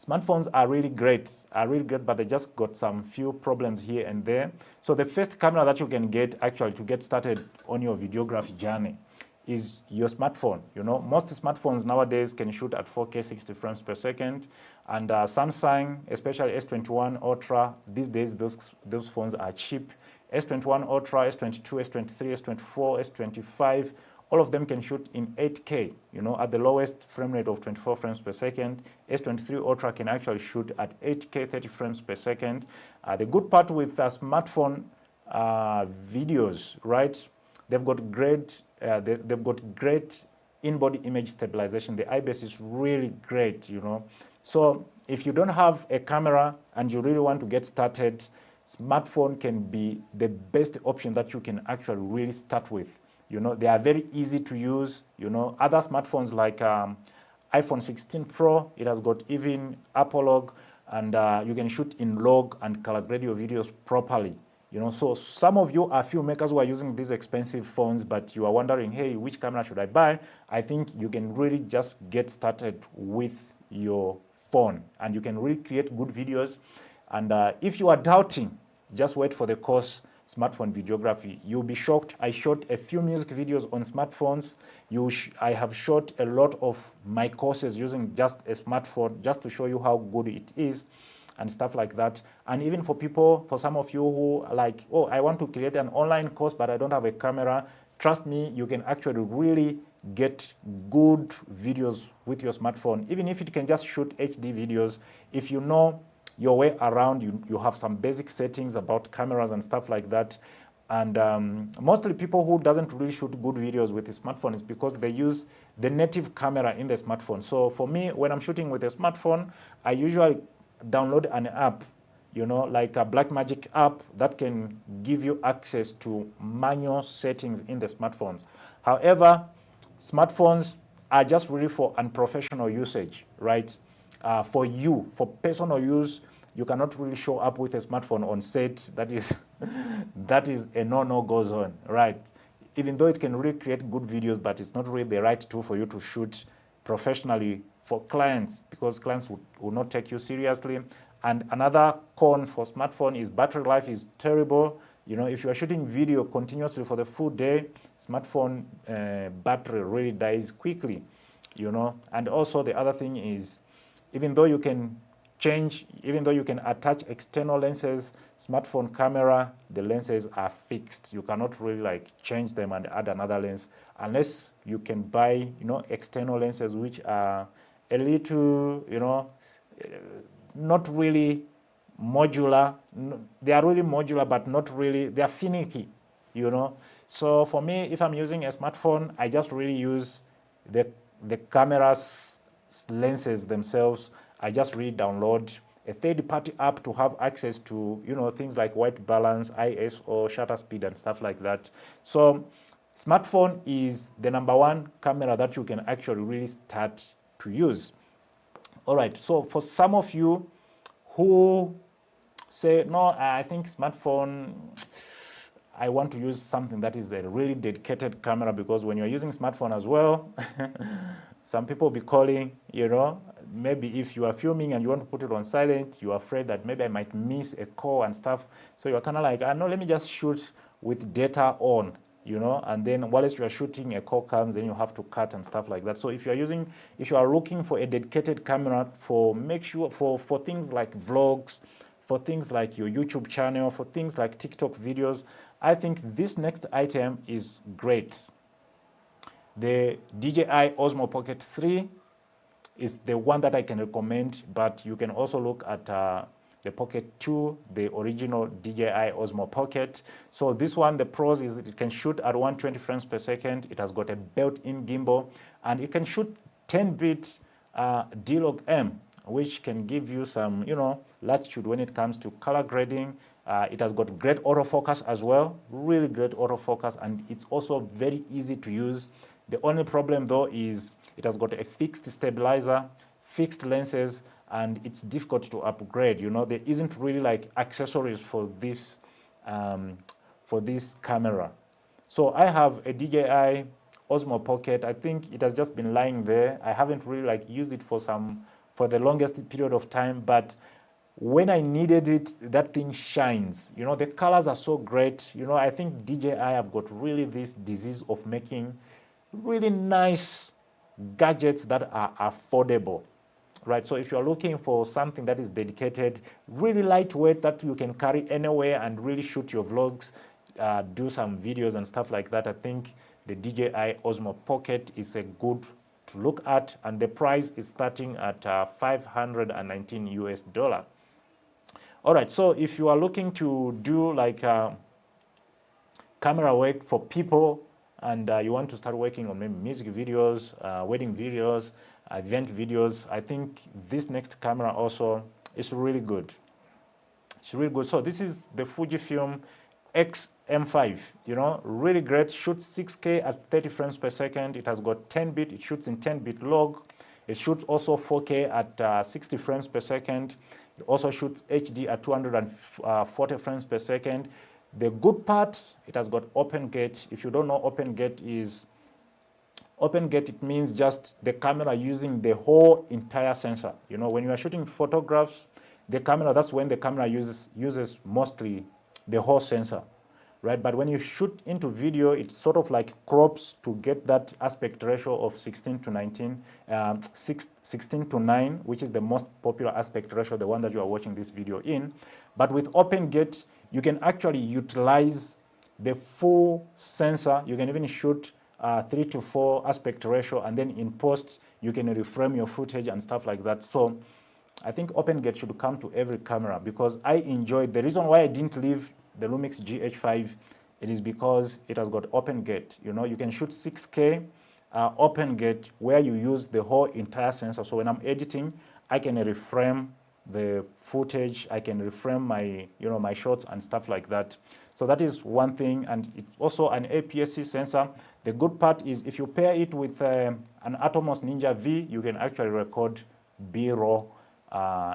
smartphones are really great, but they just got some few problems here and there. So the first camera that you can get actually to get started on your videography journey is your smartphone. You know, most smartphones nowadays can shoot at 4K 60 frames per second, and Samsung, especially S21 Ultra, these days those phones are cheap. S21 Ultra, S22, S23, S24, S25, all of them can shoot in 8K, you know, at the lowest frame rate of 24 frames per second. S23 Ultra can actually shoot at 8K 30 frames per second. The good part with smartphone videos, right? They've got great in-body image stabilization. The IBIS is really great, you know. So if you don't have a camera and you really want to get started, smartphone can be the best option that you can actually really start with. You know, they are very easy to use. You know, other smartphones like iPhone 16 Pro, it has got even Apple log, and you can shoot in log and color grade your videos properly. You know, so some of you are filmmakers who are using these expensive phones, but you are wondering, hey, which camera should I buy? I think you can really just get started with your phone, and you can really create good videos. And if you are doubting, just wait for the course, Smartphone Videography. You'll be shocked. I shot a few music videos on smartphones. I have shot a lot of my courses using just a smartphone, just to show you how good it is and stuff like that. And even for people, for some of you who are like, oh, I want to create an online course, but I don't have a camera, trust me, you can actually really get good videos with your smartphone, even if it can just shoot HD videos. If you know your way around, you have some basic settings about cameras and stuff like that. And mostly people who doesn't really shoot good videos with the smartphone is because they use the native camera in the smartphone. So for me, when I'm shooting with a smartphone, I usually download an app, you know, like a Blackmagic app that can give you access to manual settings in the smartphones. However, smartphones are just really for unprofessional usage, right? For you, for personal use, you cannot really show up with a smartphone on set. That is a no goes on, right? Even though it can really create good videos, but it's not really the right tool for you to shoot professionally for clients, because clients will not take you seriously. And another con for smartphone is battery life is terrible. You know, if you are shooting video continuously for the full day, smartphone battery really dies quickly, you know. And also the other thing is, even though you can attach external lenses, smartphone camera, the lenses are fixed. You cannot really like change them and add another lens unless you can buy, you know, external lenses which are a little, you know, not really modular. They are really modular, but not really, they are finicky, you know. So for me, if I'm using a smartphone, I just really use the cameras lenses themselves. I just really download a third-party app to have access to, you know, things like white balance, ISO, shutter speed, and stuff like that. So smartphone is the #1 camera that you can actually really start to use. All right, so for some of you who say, no, I think smartphone, I want to use something that is a really dedicated camera, because when you're using smartphone as well, some people will be calling, you know, maybe if you are filming and you want to put it on silent, you're afraid that maybe I might miss a call and stuff. So you're kind of like, no, let me just shoot with data on, you know, and then whilst you are shooting, a call comes, then you have to cut and stuff like that. So if you are looking for a dedicated camera for things like vlogs, for things like your YouTube channel, for things like TikTok videos, I think this next item is great. The DJI Osmo Pocket 3 is the one that I can recommend, but you can also look at the Pocket 2, the original DJI Osmo Pocket. So this one, the pros is it can shoot at 120 frames per second. It has got a built-in gimbal, and it can shoot 10-bit D-Log-M, which can give you some, you know, latitude when it comes to color grading. It has got great autofocus as well, really great autofocus, and it's also very easy to use. The only problem though is it has got a fixed stabilizer, fixed lenses, and it's difficult to upgrade. You know, there isn't really like accessories for this camera. So I have a DJI Osmo Pocket. I think it has just been lying there. I haven't really like used it for the longest period of time, but when I needed it, that thing shines. You know, the colors are so great. You know, I think DJI have got really this disease of making really nice gadgets that are affordable, right? So if you're looking for something that is dedicated, really lightweight, that you can carry anywhere and really shoot your vlogs, do some videos and stuff like that, I think the DJI Osmo Pocket is a good to look at, and the price is starting at $519 US. All right, so if you are looking to do like camera work for people, and you want to start working on maybe music videos, wedding videos, event videos, I think this next camera also is really good. It's really good. So this is the Fujifilm X-M5, you know, really great. Shoots 6K at 30 frames per second. It has got 10-bit. It shoots in 10-bit log. It shoots also 4K at 60 frames per second. It also shoots HD at 240 frames per second. The good part, it has got open gate. If you don't know, open gate, it means just the camera using the whole entire sensor. You know, when you are shooting photographs, the camera, that's when the camera uses mostly the whole sensor, right? But when you shoot into video, it sort of like crops to get that aspect ratio of 16 to 19, 16 to 9, which is the most popular aspect ratio, the one that you are watching this video in. But with open gate, you can actually utilize the full sensor. You can even shoot 3 to 4 aspect ratio, and then in post, you can reframe your footage and stuff like that. So I think OpenGate should come to every camera, because I enjoyed, the reason why I didn't leave the Lumix GH5, it is because it has got OpenGate. You know, you can shoot 6K OpenGate where you use the whole entire sensor. So when I'm editing, I can reframe the footage, I can reframe my, you know, my shots and stuff like that. So that is one thing, and it's also an APS-C sensor. The good part is if you pair it with an Atomos Ninja V, you can actually record B-roll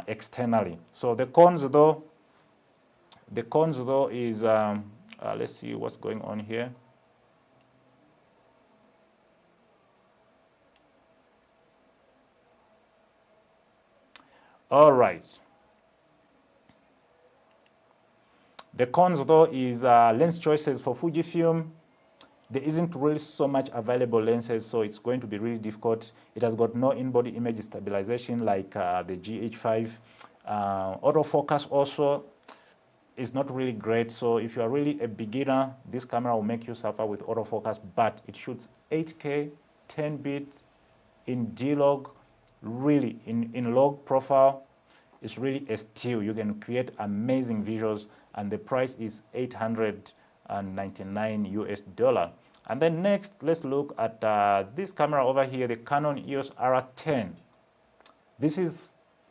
externally. So the cons though is, let's see what's going on here. All right. The cons though is lens choices for Fujifilm. There isn't really so much available lenses, so it's going to be really difficult. It has got no in-body image stabilization like the GH5. Autofocus also is not really great, so if you are really a beginner, this camera will make you suffer with autofocus, but it shoots 8K, 10-bit in D-Log, really, in log profile, it's really a steal. You can create amazing visuals, and the price is $899 US. And then next, let's look at this camera over here, the Canon EOS R10. This is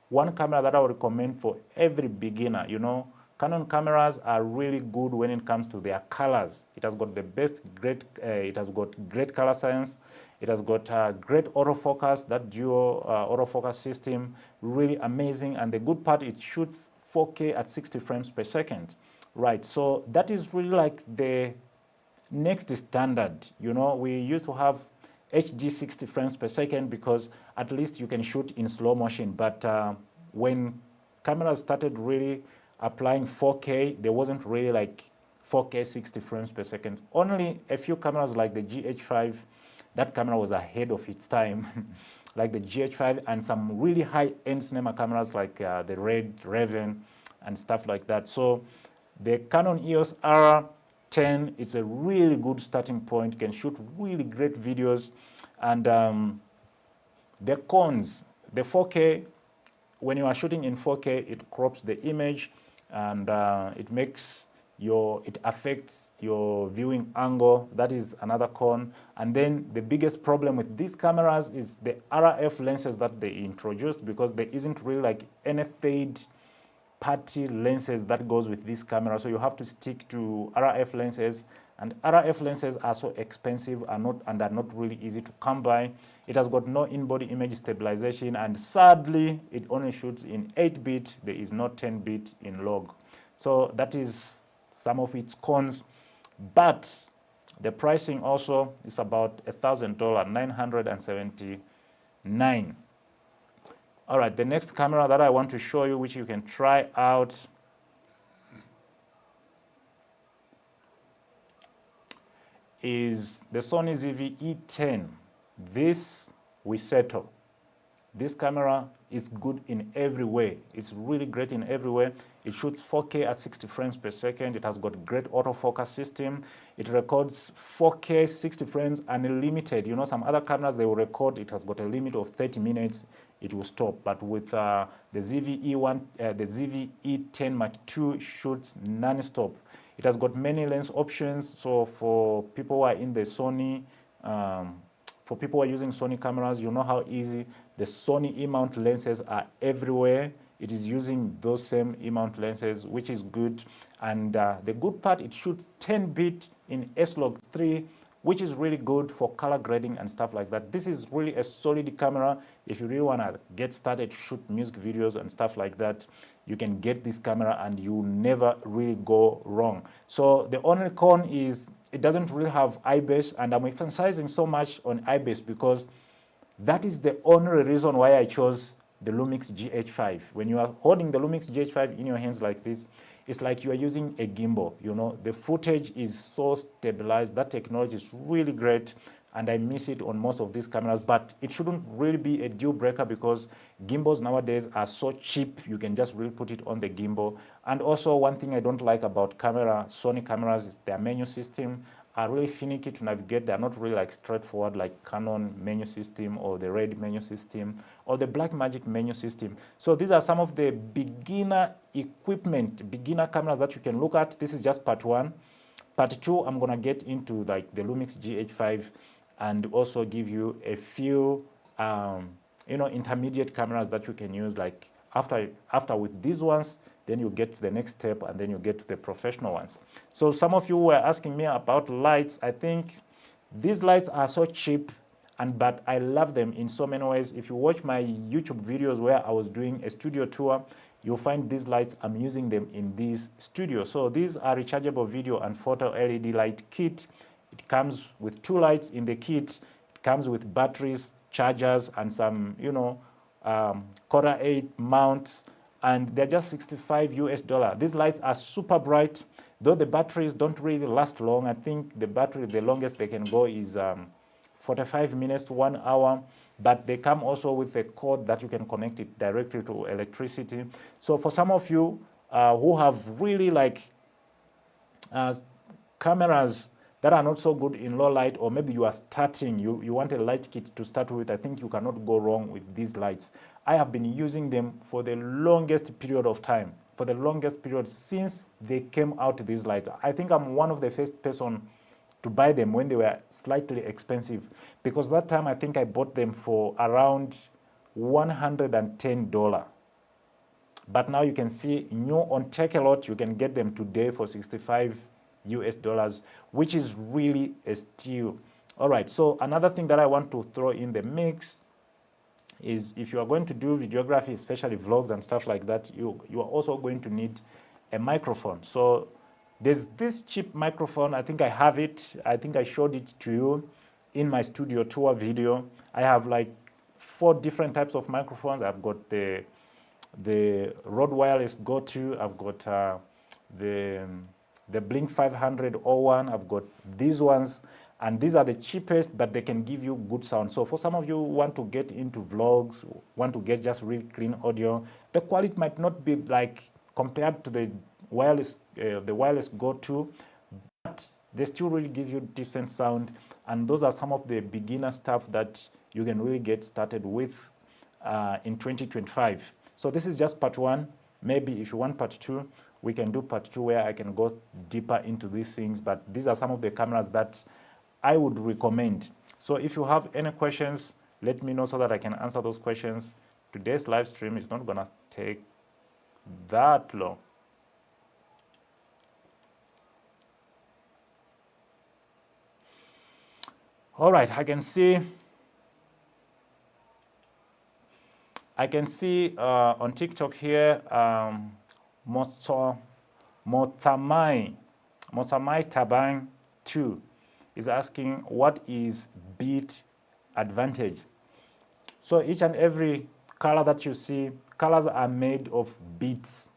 one camera that I would recommend for every beginner. You know, Canon cameras are really good when it comes to their colors. It has got the best, it has got great color science. It has got great autofocus, that dual autofocus system, really amazing. And the good part, it shoots 4K at 60 frames per second. Right, so that is really like the next standard. You know, we used to have HD 60 frames per second because at least you can shoot in slow motion. But when cameras started really applying 4K, there wasn't really like 4K 60 frames per second. Only a few cameras like the GH5, that camera was ahead of its time, like the GH5, and some really high-end cinema cameras like the Red Raven and stuff like that. So the Canon EOS R10 is a really good starting point. You can shoot really great videos. And the cons, the 4K, when you are shooting in 4K, it crops the image, and it affects your viewing angle. That is another con. And then the biggest problem with these cameras is the RF lenses that they introduced, because there isn't really like any third-party lenses that goes with this camera. So you have to stick to RF lenses, and RF lenses are so expensive and are not really easy to come by. It has got no in-body image stabilization, and sadly, it only shoots in 8-bit. There is no 10-bit in log. So that is some of its cons, but the pricing also is about $1,000, $979. All right, the next camera that I want to show you, which you can try out, is the Sony ZV-E10. This we settle. This camera is good in every way. It's really great in every way. It shoots 4K at 60 frames per second. It has got great autofocus system. It records 4K 60 frames unlimited. You know, some other cameras, they will record, it has got a limit of 30 minutes, it will stop. But with the ZV-E10 Mark II shoots non-stop. It has got many lens options. So for people who are in the Sony, for people who are using Sony cameras, you know how easy the Sony E-mount lenses are everywhere. It is using those same E-mount lenses, which is good. And the good part, it shoots 10-bit in S-Log3, which is really good for color grading and stuff like that. This is really a solid camera. If you really want to get started, shoot music videos and stuff like that, you can get this camera and you never really go wrong. So the only con is it doesn't really have IBIS, and I'm emphasizing so much on IBIS because that is the only reason why I chose the Lumix GH5. When you are holding the Lumix GH5 in your hands like this, it's like you are using a gimbal. You know, the footage is so stabilized. That technology is really great, and I miss it on most of these cameras. But it shouldn't really be a deal breaker because gimbals nowadays are so cheap. You can just really put it on the gimbal. And also, one thing I don't like about Sony cameras is their menu system are really finicky to navigate. They're not really like straightforward like Canon menu system or the Red menu system or the Blackmagic menu system. So these are some of the beginner equipment, beginner cameras that you can look at. This is just part one. Part two, I'm gonna get into like the Lumix GH5 and also give you a few intermediate cameras that you can use. Like after with these ones, then you get to the next step, and then you get to the professional ones. So some of you were asking me about lights. I think these lights are so cheap, but I love them in so many ways. If you watch my YouTube videos where I was doing a studio tour, you'll find these lights, I'm using them in this studio. So these are rechargeable video and photo LED light kit. It comes with 2 lights in the kit. It comes with batteries, chargers, and some, Core 8 mounts, and they're just $65. These lights are super bright, though the batteries don't really last long. I think the battery, the longest they can go is 45 minutes to 1 hour, but they come also with a cord that you can connect it directly to electricity. So for some of you who have really like cameras that are not so good in low light, or maybe you are starting, you want a light kit to start with, I think you cannot go wrong with these lights. I have been using them for the longest period of time, for the longest period since they came out, these lights. I think I'm one of the first person to buy them when they were slightly expensive, because that time I think I bought them for around $110. But now you can see new on Takealot, you can get them today for $65, which is really a steal. All right, so another thing that I want to throw in the mix is if you are going to do videography, especially vlogs and stuff like that, you are also going to need a microphone. So there's this cheap microphone. I think I have it. I think I showed it to you in my studio tour video. I have like 4 different types of microphones. I've got the Rode Wireless Go 2. I've got the Blink 500-01. I've got these ones, and these are the cheapest, but they can give you good sound. So for some of you who want to get into vlogs, want to get just really clean audio, the quality might not be like compared to the wireless Go 2, but they still really give you decent sound. And those are some of the beginner stuff that you can really get started with in 2025. So this is just part 1. Maybe if you want part 2, we can do part 2 where I can go deeper into these things. But these are some of the cameras that I would recommend. So if you have any questions, let me know so that I can answer those questions. Today's live stream is not gonna take that long. All right, I can see on TikTok here, Motamai Tabang 2 is asking, what is beat advantage? So each and every color that you see, colors are made of beats,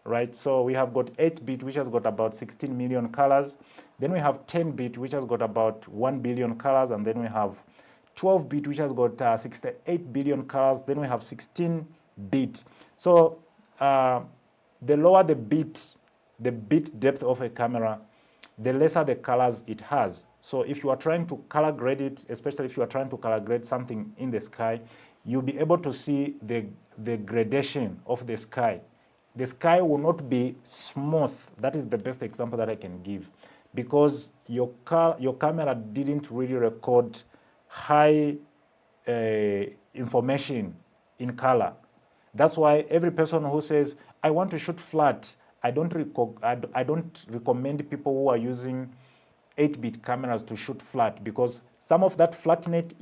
right? So we have got 8-bit, which has got about 16 million colors. Then we have 10-bit, which has got about 1 billion colors. And then we have 12-bit, which has got 68 billion colors. Then we have 16-bit. So the lower the bit depth of a camera, the lesser the colors it has. So if you are trying to color grade it, especially if you are trying to color grade something in the sky, you'll be able to see the gradation of the sky. The sky will not be smooth. That is the best example that I can give, because your camera didn't really record high information in color. That's why every person who says, I want to shoot flat, I don't recommend people who are using 8-bit cameras to shoot flat, because some of that flatness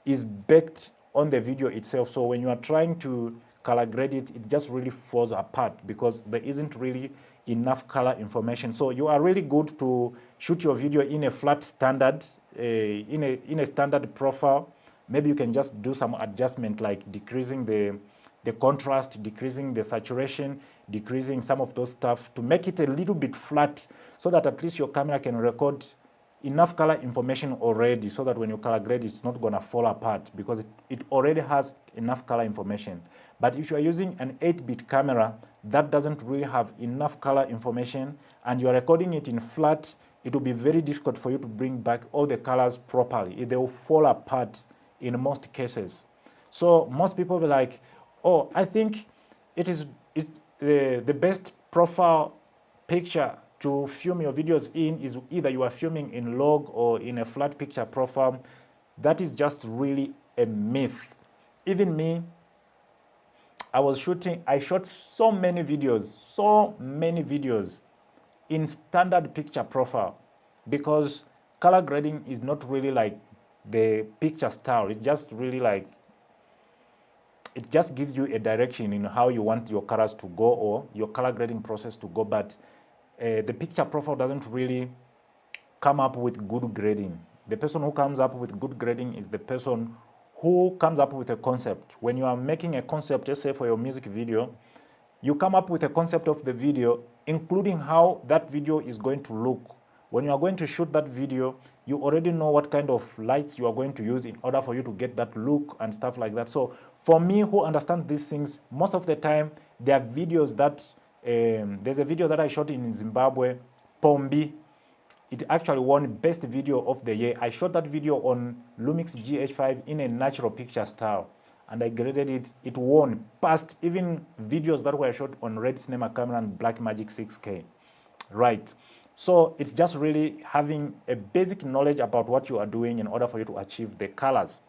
is baked on the video itself. So when you are trying to color grade it, it just really falls apart because there isn't really enough color information. So you are really good to shoot your video in a flat standard, in a standard profile. Maybe you can just do some adjustment like decreasing the contrast, decreasing the saturation, decreasing some of those stuff to make it a little bit flat, so that at least your camera can record enough color information already, so that when you color grade, it's not gonna fall apart because it already has enough color information. But if you are using an 8-bit camera that doesn't really have enough color information and you are recording it in flat, it will be very difficult for you to bring back all the colors properly. They will fall apart in most cases. So most people will be like, oh, I think the best profile picture to film your videos in is either you are filming in log or in a flat picture profile. That is just really a myth. Even me, I shot so many videos in standard picture profile, because color grading is not really like the picture style. It just really like, it just gives you a direction in how you want your colors to go or your color grading process to go. But the picture profile doesn't really come up with good grading. The person who comes up with good grading is the person who comes up with a concept. When you are making a concept, let's say for your music video, you come up with a concept of the video, including how that video is going to look. When you are going to shoot that video, you already know what kind of lights you are going to use in order for you to get that look and stuff like that. So for me, who understand these things, most of the time, there are videos that, there's a video that I shot in Zimbabwe, Pombi. It actually won best video of the year. I shot that video on Lumix GH5 in a natural picture style, and I graded it. It won past even videos that were shot on Red Cinema camera and Blackmagic 6K, right? So it's just really having a basic knowledge about what you are doing in order for you to achieve the colors.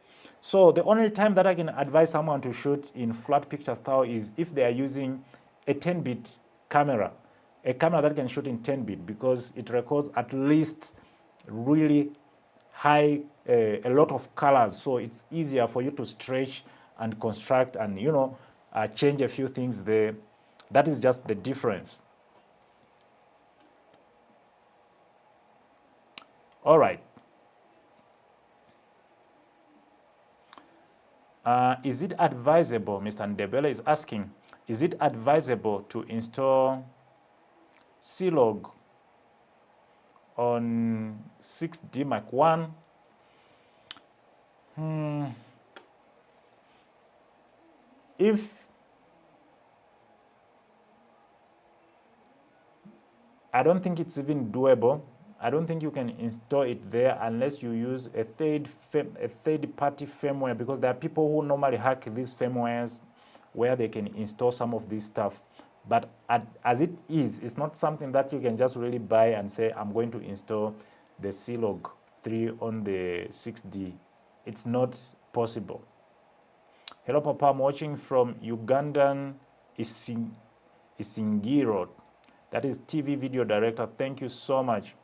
So the only time that I can advise someone to shoot in flat picture style is if they are using a 10-bit camera, a camera that can shoot in 10-bit, because it records at least really high, a lot of colors. So it's easier for you to stretch and construct and, change a few things there. That is just the difference. All right. Is it advisable, Mr. Ndebele is asking, is it advisable to install C-Log on 6D Mark I? I don't think it's even doable. I don't think you can install it there unless you use a third-party firmware, because there are people who normally hack these firmwares where they can install some of this stuff. But as it is, it's not something that you can just really buy and say, I'm going to install the C-Log 3 on the 6D. It's not possible. Hello, Papa. I'm watching from Ugandan Isingiro. That is TV video director. Thank you so much.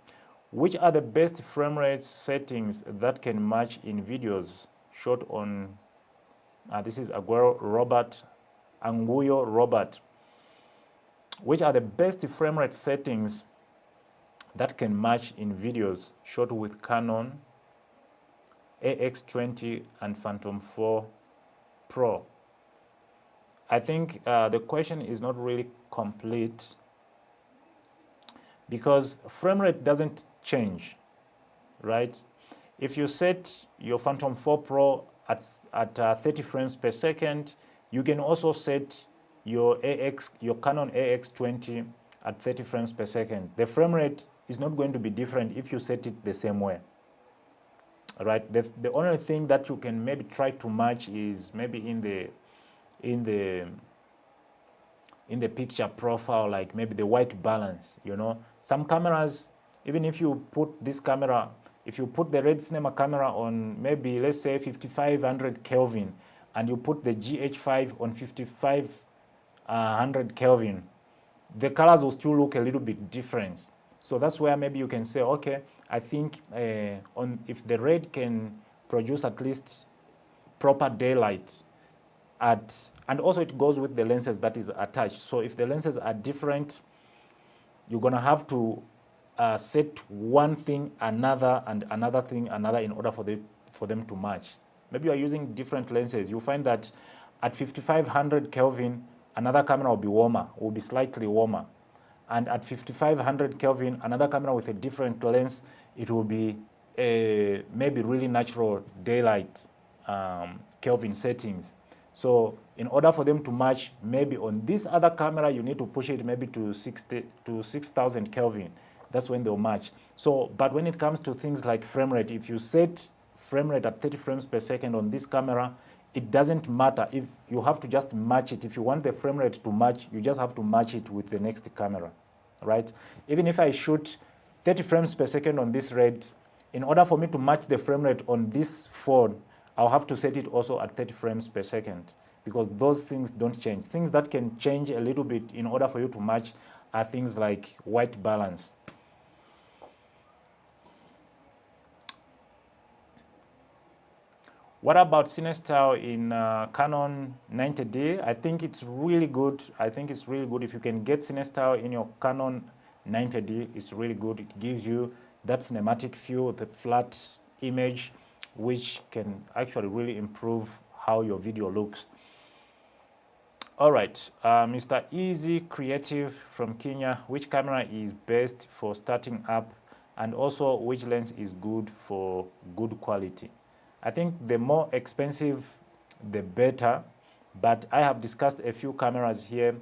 Which are the best frame rate settings that can match in videos shot on, this is Anguyo Robert. Which are the best frame rate settings that can match in videos shot with Canon AX20 and Phantom 4 Pro? I think the question is not really complete because frame rate doesn't change, right? If you set your Phantom 4 Pro at 30 frames per second, you can also set your Canon AX20 at 30 frames per second. The frame rate is not going to be different if you set it the same way, right? The only thing that you can maybe try to match is maybe in the picture profile, like maybe the white balance, you know. Some cameras, even if you put this camera, if you put the Red Cinema camera on maybe, let's say 5500 Kelvin, and you put the GH5 on 5500 Kelvin, the colors will still look a little bit different. So that's where maybe you can say, okay, I think if the red can produce at least proper daylight and also it goes with the lenses that is attached. So if the lenses are different, you're gonna have to set one thing, another, and another thing, another, in order for them to match. Maybe you are using different lenses. You'll find that at 5500 Kelvin, another camera will be warmer, will be slightly warmer. And at 5500 Kelvin, another camera with a different lens, it will be maybe really natural daylight Kelvin settings. So in order for them to match, maybe on this other camera, you need to push it maybe to 6,000 Kelvin. That's when they'll match. So, but when it comes to things like frame rate, if you set frame rate at 30 frames per second on this camera, it doesn't matter. If you have to just match it. If you want the frame rate to match, you just have to match it with the next camera, right? Even if I shoot 30 frames per second on this Red, in order for me to match the frame rate on this phone, I'll have to set it also at 30 frames per second, because those things don't change. Things that can change a little bit in order for you to match are things like white balance. What about CineStyle in Canon 90D? I think it's really good. I think it's really good if you can get CineStyle in your Canon 90D. It's really good. It gives you that cinematic feel, the flat image, which can actually really improve how your video looks. All right, Mr. Easy Creative from Kenya, which camera is best for starting up, and also which lens is good for good quality? I think the more expensive, the better, but I have discussed a few cameras here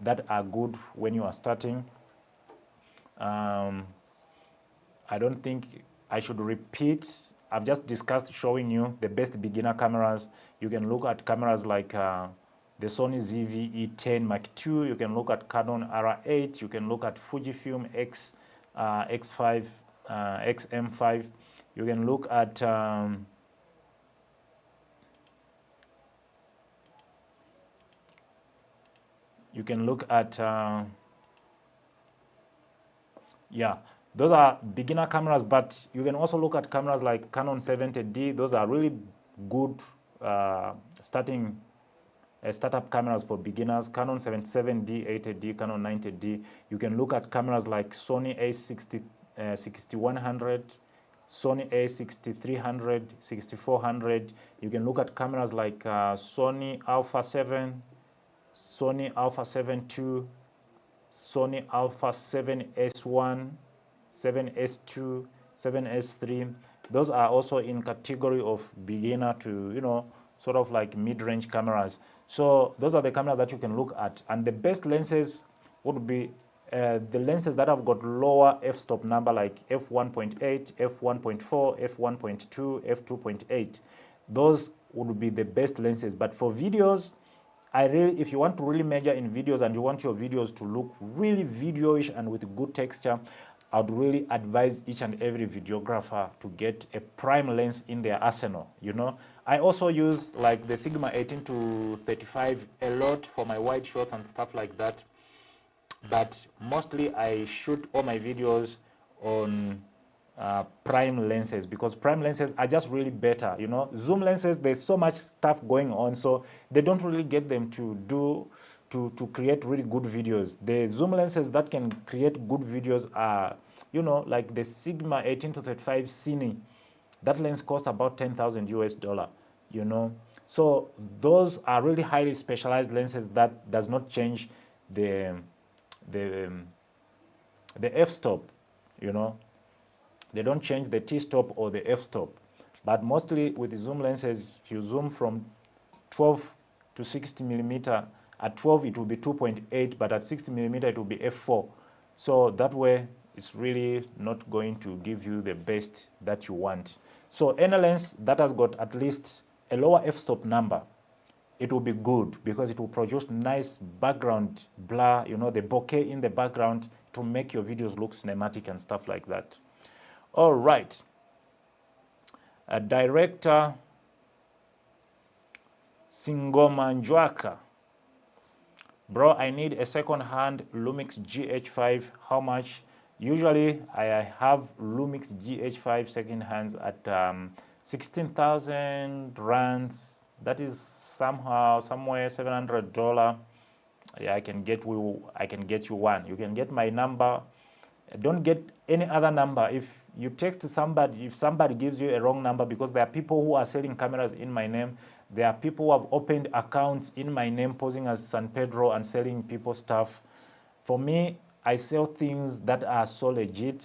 that are good when you are starting. I don't think I should repeat. I've just discussed showing you the best beginner cameras. You can look at cameras like the Sony ZV-E10 Mark II. You can look at Canon R8. You can look at Fujifilm X5, XM5. You can look at yeah, those are beginner cameras, but you can also look at cameras like Canon 70D. Those are really good startup cameras for beginners. Canon 77D, 80D, Canon 90D. You can look at cameras like Sony A6100, Sony A6300, 6400. You can look at cameras like Sony Alpha 7, Sony Alpha 7 II, Sony Alpha 7S1, 7S2, 7S3. Those are also in category of beginner to, you know, sort of like mid-range cameras. So those are the cameras that you can look at. And the best lenses would be the lenses that have got lower f-stop number, like f1.8, f1.4, f1.2, f2.8. Those would be the best lenses. But for videos, if you want to really major in videos and you want your videos to look really video-ish and with good texture, I'd really advise each and every videographer to get a prime lens in their arsenal, you know. I also use like the Sigma 18-35 a lot for my wide shots and stuff like that. But mostly I shoot all my videos on prime lenses, because prime lenses are just really better, you know. Zoom lenses, there's so much stuff going on, so they don't really get them to create really good videos. The zoom lenses that can create good videos are, you know, like the Sigma 18-35 Cine. That lens costs about $10,000 US. you know. So those are really highly specialized lenses that does not change the the the f-stop, you know. They don't change the t-stop or the f-stop. But mostly with the zoom lenses, if you zoom from 12 to 60 millimeter, at 12 it will be 2.8, but at 60 millimeter it will be f4. So that way it's really not going to give you the best that you want. So any lens that has got at least a lower f-stop number, it will be good because it will produce nice background blur, you know, the bokeh in the background to make your videos look cinematic and stuff like that. All right. Director Singoma Njwaka. Bro, I need a second-hand Lumix GH5. How much? Usually, I have Lumix GH5 second-hands at 16,000 rands. That is somewhere $700. Yeah, I can get you one. You can get my number. Don't get any other number. If you text somebody, if somebody gives you a wrong number, because there are people who are selling cameras in my name, there are people who have opened accounts in my name posing as San Pedro and selling people stuff. For me, I sell things that are so legit.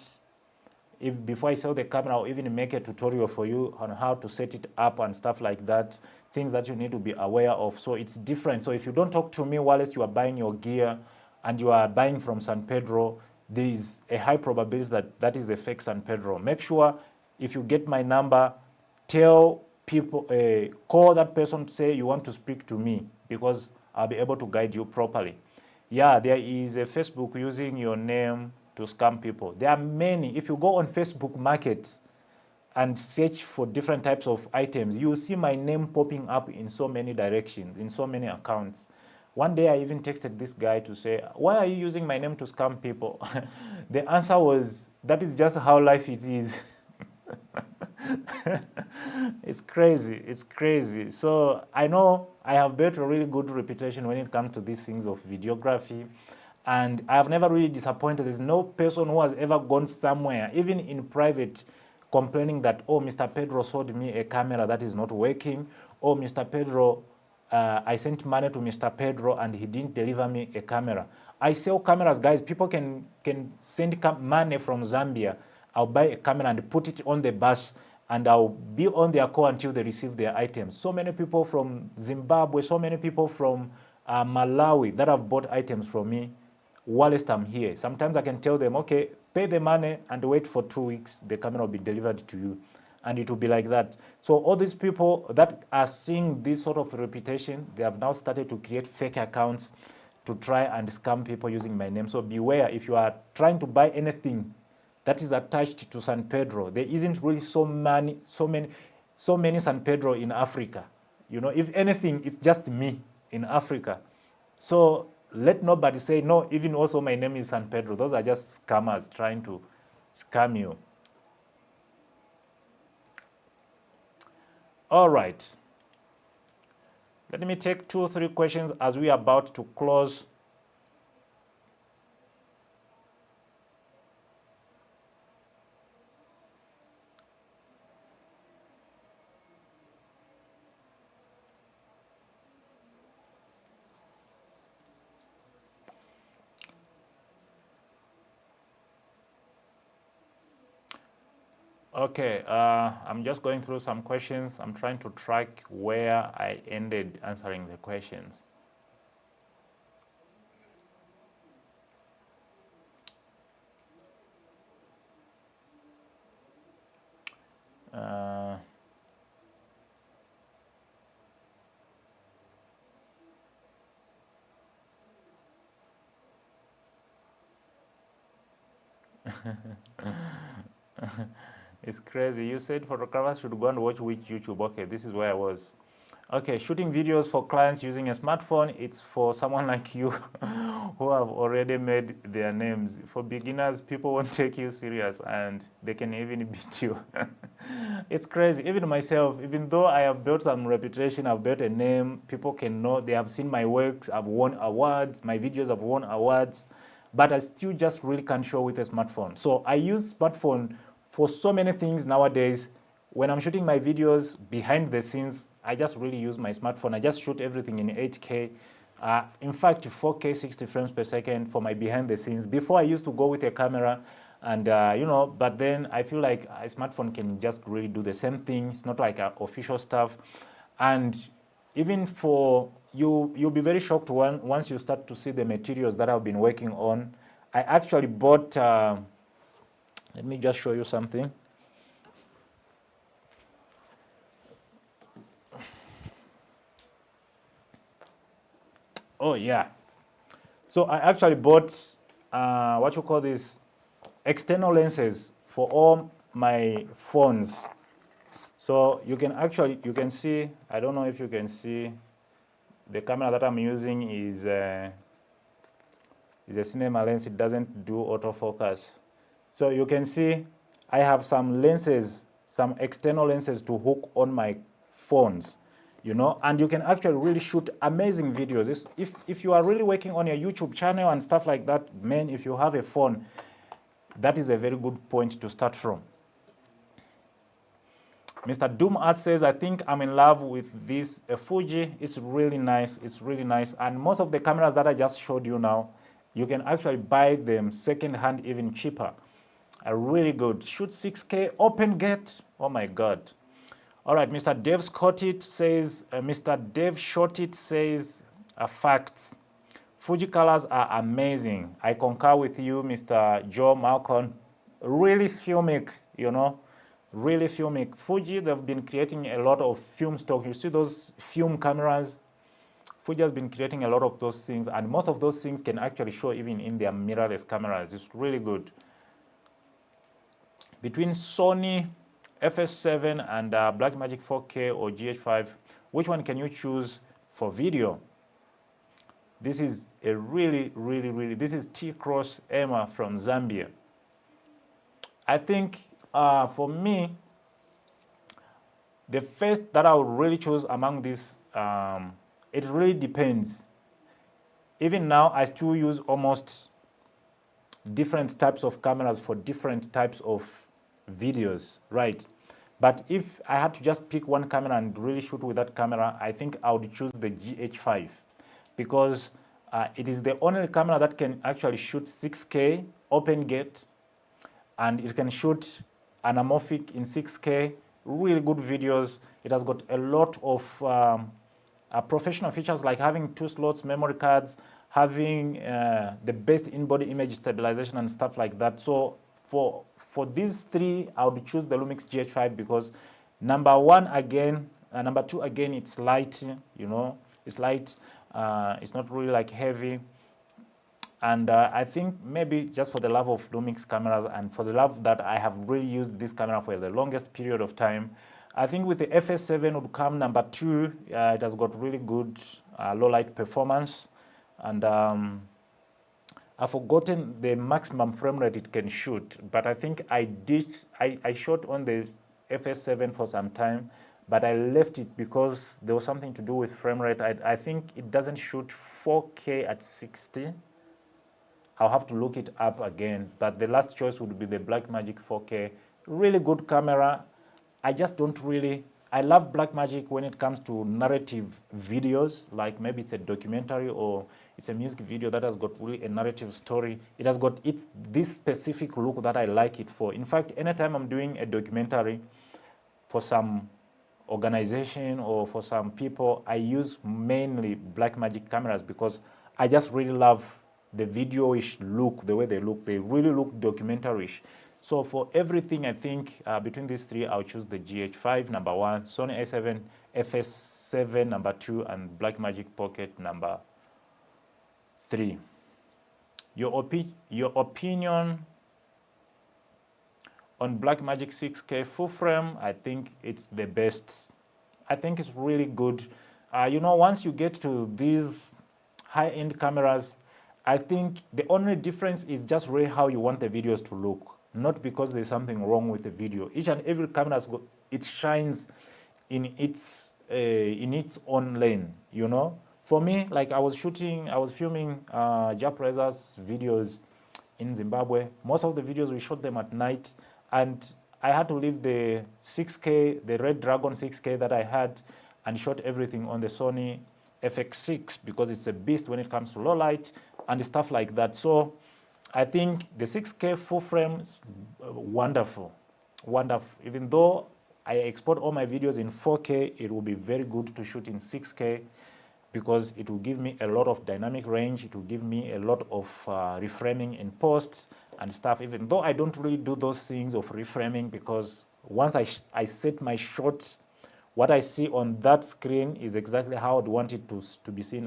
If before I sell the camera, I'll even make a tutorial for you on how to set it up and stuff like that, things that you need to be aware of. So it's different. So if you don't talk to me whilst you are buying your gear and you are buying from San Pedro, there is a high probability that that is a fake San Pedro. Make sure if you get my number, tell people, call that person to say you want to speak to me, because I'll be able to guide you properly. Yeah, there is a Facebook using your name to scam people. There are many. If you go on Facebook Market and search for different types of items, you will see my name popping up in so many directions, in so many accounts. One day I even texted this guy to say, why are you using my name to scam people? The answer was, that is just how life it is. It's crazy. It's crazy. So I know I have built a really good reputation when it comes to these things of videography, and I have never really disappointed. There's no person who has ever gone somewhere, even in private, complaining that, oh, Mr. Pedro sold me a camera that is not working. Oh, Mr. Pedro, I sent money to Mr. Pedro and he didn't deliver me a camera. I sell cameras, guys. People can send money from Zambia. I'll buy a camera and put it on the bus, and I'll be on their call until they receive their items. So many people from Zimbabwe, so many people from Malawi that have bought items from me whilst I'm here. Sometimes I can tell them, okay, pay the money and wait for 2 weeks, the camera will be delivered to you. And it will be like that. So all these people that are seeing this sort of reputation, they have now started to create fake accounts to try and scam people using my name. So beware, if you are trying to buy anything that is attached to San Pedro, there isn't really so many San Pedro in Africa. You know, if anything, it's just me in Africa. So let nobody say, no, even also my name is San Pedro. Those are just scammers trying to scam you. All right. Let me take 2 or 3 questions as we are about to close. Okay, I'm just going through some questions. I'm trying to track where I ended answering the questions. It's crazy. You said photographers should go and watch which YouTube. Okay, this is where I was. Okay, shooting videos for clients using a smartphone. It's for someone like you who have already made their names. For beginners, people won't take you serious and they can even beat you. It's crazy. Even myself, even though I have built some reputation, I've built a name, people can know, they have seen my works, I've won awards, my videos have won awards, but I still just really can't show with a smartphone. So I use smartphone for so many things nowadays. When I'm shooting my videos behind the scenes, I just really use my smartphone. I just shoot everything in 8K. In fact, 4K 60 frames per second for my behind the scenes. Before I used to go with a camera and, but then I feel like a smartphone can just really do the same thing. It's not like official stuff. And even for you'll be very shocked once you start to see the materials that I've been working on. I actually bought, let me just show you something. Oh yeah. So I actually bought, what you call this, external lenses for all my phones. So you can see, I don't know if you can see, the camera that I'm using is a cinema lens. It doesn't do autofocus. So you can see I have some lenses, some external lenses to hook on my phones, and you can actually really shoot amazing videos. If you are really working on your YouTube channel and stuff like that, man, if you have a phone, that is a very good point to start from. Mr. Doom Art says, I think I'm in love with this Fuji. It's really nice. It's really nice. And most of the cameras that I just showed you now, you can actually buy them second-hand, even cheaper. Are really good. Shoot 6K, open gate. Oh my God. All right, Mr. Dave Scottit says, Mr. Dave Shortit says, facts. Fuji colors are amazing. I concur with you, Mr. Joe Malcolm. Really filmic, really filmic. Fuji, they've been creating a lot of film stock. You see those film cameras? Fuji has been creating a lot of those things, and most of those things can actually show even in their mirrorless cameras. It's really good. Between Sony FS7 and Blackmagic 4K or GH5, which one can you choose for video? This is a really, this is T-Cross Emma from Zambia. I think for me, the first that I would really choose among these, it really depends. Even now, I still use almost different types of cameras for different types of videos, right? But if I had to just pick one camera and really shoot with that camera, I think I would choose the GH5 because it is the only camera that can actually shoot 6K open gate, and it can shoot anamorphic in 6K, really good videos. It has got a lot of professional features like having 2 slots, memory cards, having the best in-body image stabilization and stuff like that. So for these 3, I would choose the Lumix GH5 because number 2 again, it's light, it's light. It's not really like heavy. And I think maybe just for the love of Lumix cameras and for the love that I have really used this camera for the longest period of time, I think with the FS7 would come number 2. It has got really good low light performance, and I've forgotten the maximum frame rate it can shoot, but I think I shot on the FS7 for some time, but I left it because there was something to do with frame rate. I think it doesn't shoot 4K at 60. I'll have to look it up again, but the last choice would be the Blackmagic 4K. Really good camera. I just don't really, I love Blackmagic when it comes to narrative videos, like maybe it's a documentary or it's a music video that has got really a narrative story. It has got this specific look that I like it for. In fact, anytime I'm doing a documentary for some organization or for some people, I use mainly Blackmagic cameras because I just really love the video-ish look, the way they look. They really look documentary-ish. So for everything, I think between these 3, I'll choose the GH5 number 1, Sony A7 FS7 number 2, and Blackmagic Pocket number 3. Your opinion on Blackmagic 6K full frame? I think it's the best. I think it's really good. Once you get to these high-end cameras, I think the only difference is just really how you want the videos to look, not because there's something wrong with the video. Each and every camera, it shines in its own lane, For me, like I was filming Jap Reza's videos in Zimbabwe. Most of the videos, we shot them at night, and I had to leave the 6K, the Red Dragon 6K that I had, and shot everything on the Sony FX6 because it's a beast when it comes to low light and stuff like that. So I think the 6K full frame is wonderful, wonderful. Even though I export all my videos in 4K, it will be very good to shoot in 6K because it will give me a lot of dynamic range. It will give me a lot of reframing in post and stuff, even though I don't really do those things of reframing, because once I set my shot, what I see on that screen is exactly how I'd want it to be seen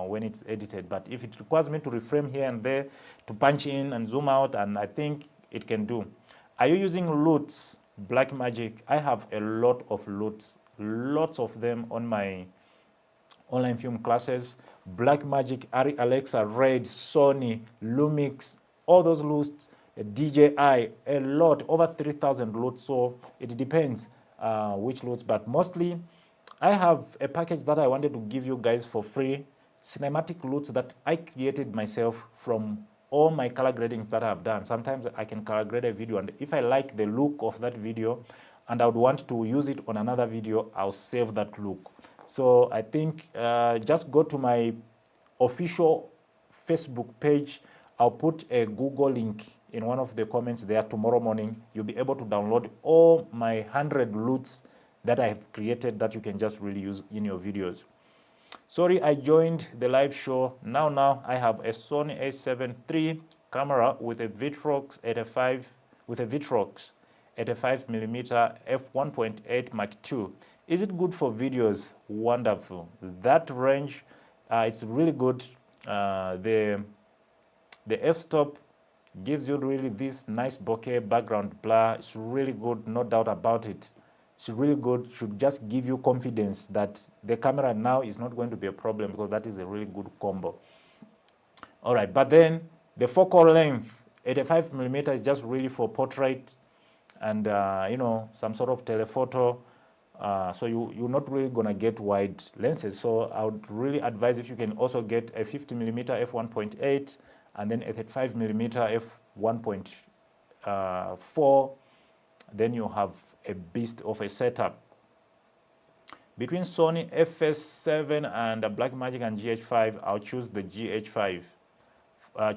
when it's edited. But if it requires me to reframe here and there, to punch in and zoom out, and I think it can do. Are you using LUTs, Blackmagic? I have a lot of LUTs, lots of them on my online film classes. Blackmagic, Arri Alexa, Red, Sony, Lumix, all those LUTs, DJI, a lot, over 3,000 LUTs. So it depends which LUTs, but mostly I have a package that I wanted to give you guys for free, cinematic LUTs that I created myself from all my color gradings that I've done. Sometimes I can color grade a video, and if I like the look of that video and I would want to use it on another video, I'll save that look. So I think just go to my official Facebook page. I'll put a Google link in one of the comments there tomorrow morning. You'll be able to download all my 100 LUTs that I have created that you can just really use in your videos. Sorry, I joined the live show. Now I have a Sony a7 III camera with a Vitrox 85 with a Vitrox 85mm f1.8 Mark II. Is it good for videos? Wonderful. That range, it's really good. The f-stop gives you really this nice bokeh background blur. It's really good, no doubt about it. It's really good. Should just give you confidence that the camera now is not going to be a problem, because that is a really good combo. All right, but then the focal length, 85mm, is just really for portrait and you know, some sort of telephoto. So you're not really gonna get wide lenses. So I would really advise if you can also get a 50mm f1.8 and then a 35mm f1.4, then you have a beast of a setup. Between Sony FS7 and Blackmagic and GH5, I'll choose the GH5.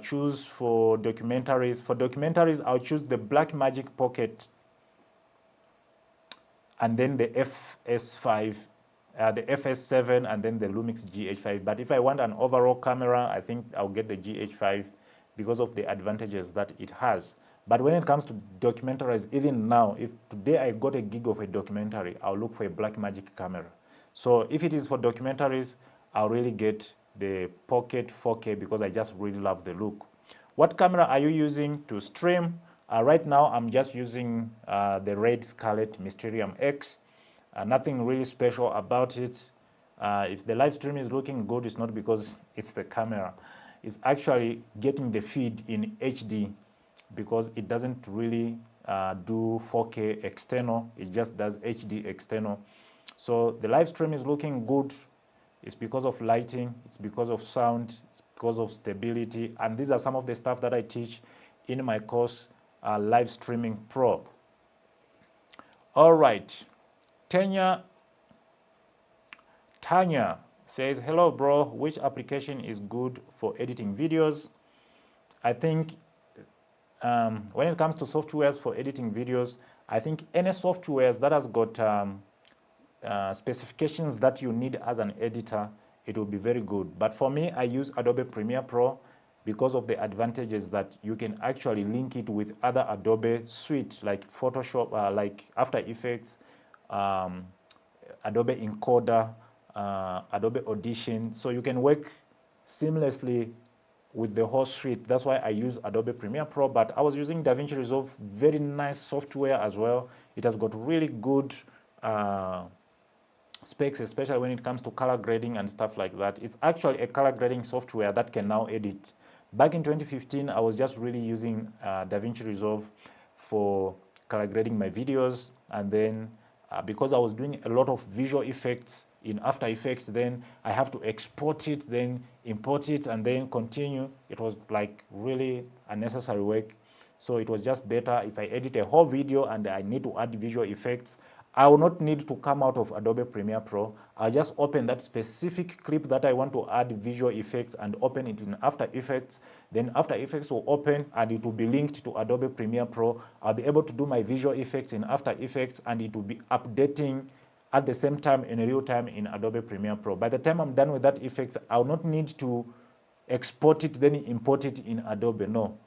Choose for documentaries. For documentaries, I'll choose the Blackmagic Pocket and then the FS5, the FS7, and then the Lumix GH5. But if I want an overall camera, I think I'll get the GH5 because of the advantages that it has. But when it comes to documentaries, even now, if today I got a gig of a documentary, I'll look for a Blackmagic camera. So if it is for documentaries, I'll really get the Pocket 4K because I just really love the look. What camera are you using to stream? Right now, I'm just using the Red Scarlett Mysterium X. Nothing really special about it. If the live stream is looking good, it's not because it's the camera. It's actually getting the feed in HD, because it doesn't really do 4K external. It just does HD external. So the live stream is looking good. It's because of lighting, it's because of sound, it's because of stability. And these are some of the stuff that I teach in my course, Live Streaming Pro. All right, Tanya says, hello bro, which application is good for editing videos? I think when it comes to softwares for editing videos, I think any softwares that has got specifications that you need as an editor, it will be very good. But for me, I use Adobe Premiere Pro because of the advantages that you can actually link it with other Adobe suite like Photoshop, like After Effects, Adobe Encoder, Adobe Audition. So you can work seamlessly with the whole suite. That's why I use Adobe Premiere Pro, but I was using DaVinci Resolve, very nice software as well. It has got really good specs, especially when it comes to color grading and stuff like that. It's actually a color grading software that can now edit. Back in 2015, I was just really using DaVinci Resolve for color grading my videos, and then because I was doing a lot of visual effects in After Effects, then I have to export it, then import it, and then continue. It was like really unnecessary work. So it was just better if I edit a whole video and I need to add visual effects, I will not need to come out of Adobe Premiere Pro. I'll just open that specific clip that I want to add visual effects and open it in After Effects. Then After Effects will open and it will be linked to Adobe Premiere Pro. I'll be able to do my visual effects in After Effects and it will be updating at the same time in real time in Adobe Premiere Pro. By the time I'm done with that effects, I'll not need to export it, then import it in Adobe. No.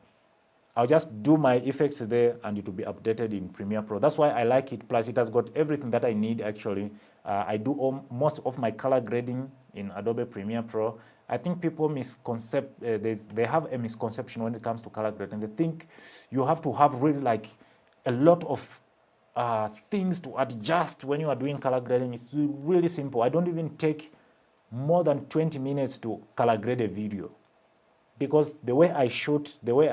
I'll just do my effects there and it will be updated in Premiere Pro. That's why I like it. Plus, it has got everything that I need actually. I do most of my color grading in Adobe Premiere Pro. I think people they have a misconception when it comes to color grading. They think you have to have really like a lot of things to adjust when you are doing color grading. It's really simple. I don't even take more than 20 minutes to color grade a video, because the way I shoot, the way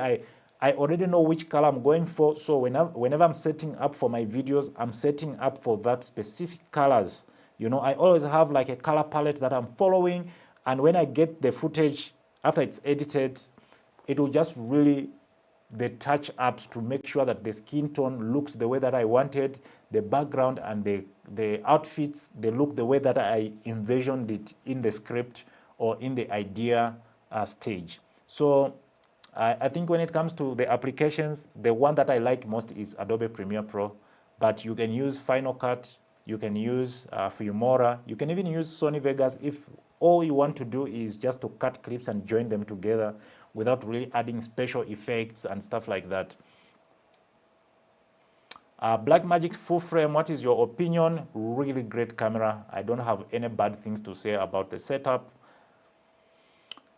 I already know which color I'm going for. So whenever I'm setting up for my videos, I'm setting up for that specific colors. You know, I always have like a color palette that I'm following. And when I get the footage, after it's edited, it will just really, the touch ups to make sure that the skin tone looks the way that I wanted, the background and the outfits, they look the way that I envisioned it in the script or in the idea stage. So I think when it comes to the applications, the one that I like most is Adobe Premiere Pro, but you can use Final Cut, you can use Filmora, you can even use Sony Vegas if all you want to do is just to cut clips and join them together without really adding special effects and stuff like that. Blackmagic Full Frame, what is your opinion? Really great camera. I don't have any bad things to say about the setup.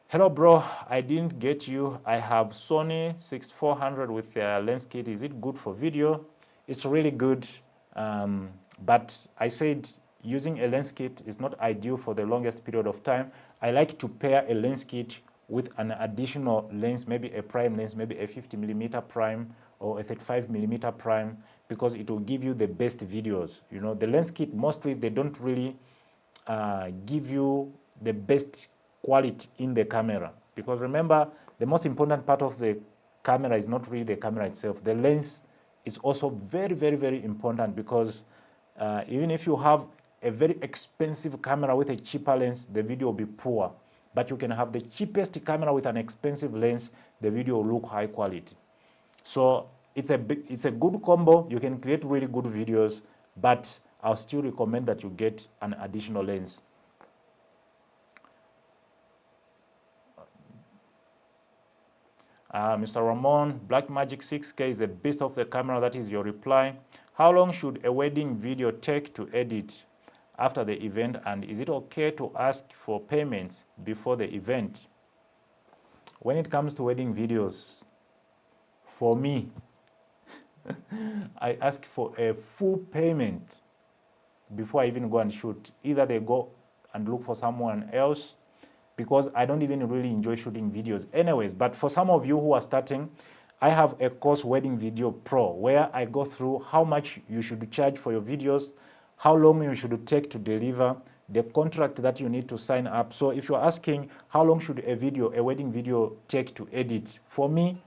Hello bro, I didn't get you. I have Sony 6400 with a lens kit. Is it good for video? It's really good, but I said using a lens kit is not ideal for the longest period of time. I like to pair a lens kit with an additional lens, maybe a prime lens, maybe a 50mm prime or a 35mm prime, because it will give you the best videos. You know, the lens kit mostly, they don't really give you the best quality in the camera, because remember, the most important part of the camera is not really the camera itself. The lens is also very, very, very important, because even if you have a very expensive camera with a cheaper lens, the video will be poor. But you can have the cheapest camera with an expensive lens, the video will look high quality. So it's a good combo. You can create really good videos, but I'll still recommend that you get an additional lens. Mr. Ramon, Blackmagic 6K is the best of the camera. That is your reply. How long should a wedding video take to edit after the event, and is it okay to ask for payments before the event? When it comes to wedding videos, for me, I ask for a full payment before I even go and shoot. Either they go and look for someone else, because I don't even really enjoy shooting videos anyways. But for some of you who are starting, I have a course, Wedding Video Pro, where I go through how much you should charge for your videos, how long you should take to deliver, the contract that you need to sign up. So if you're asking how long should a wedding video take to edit, for me,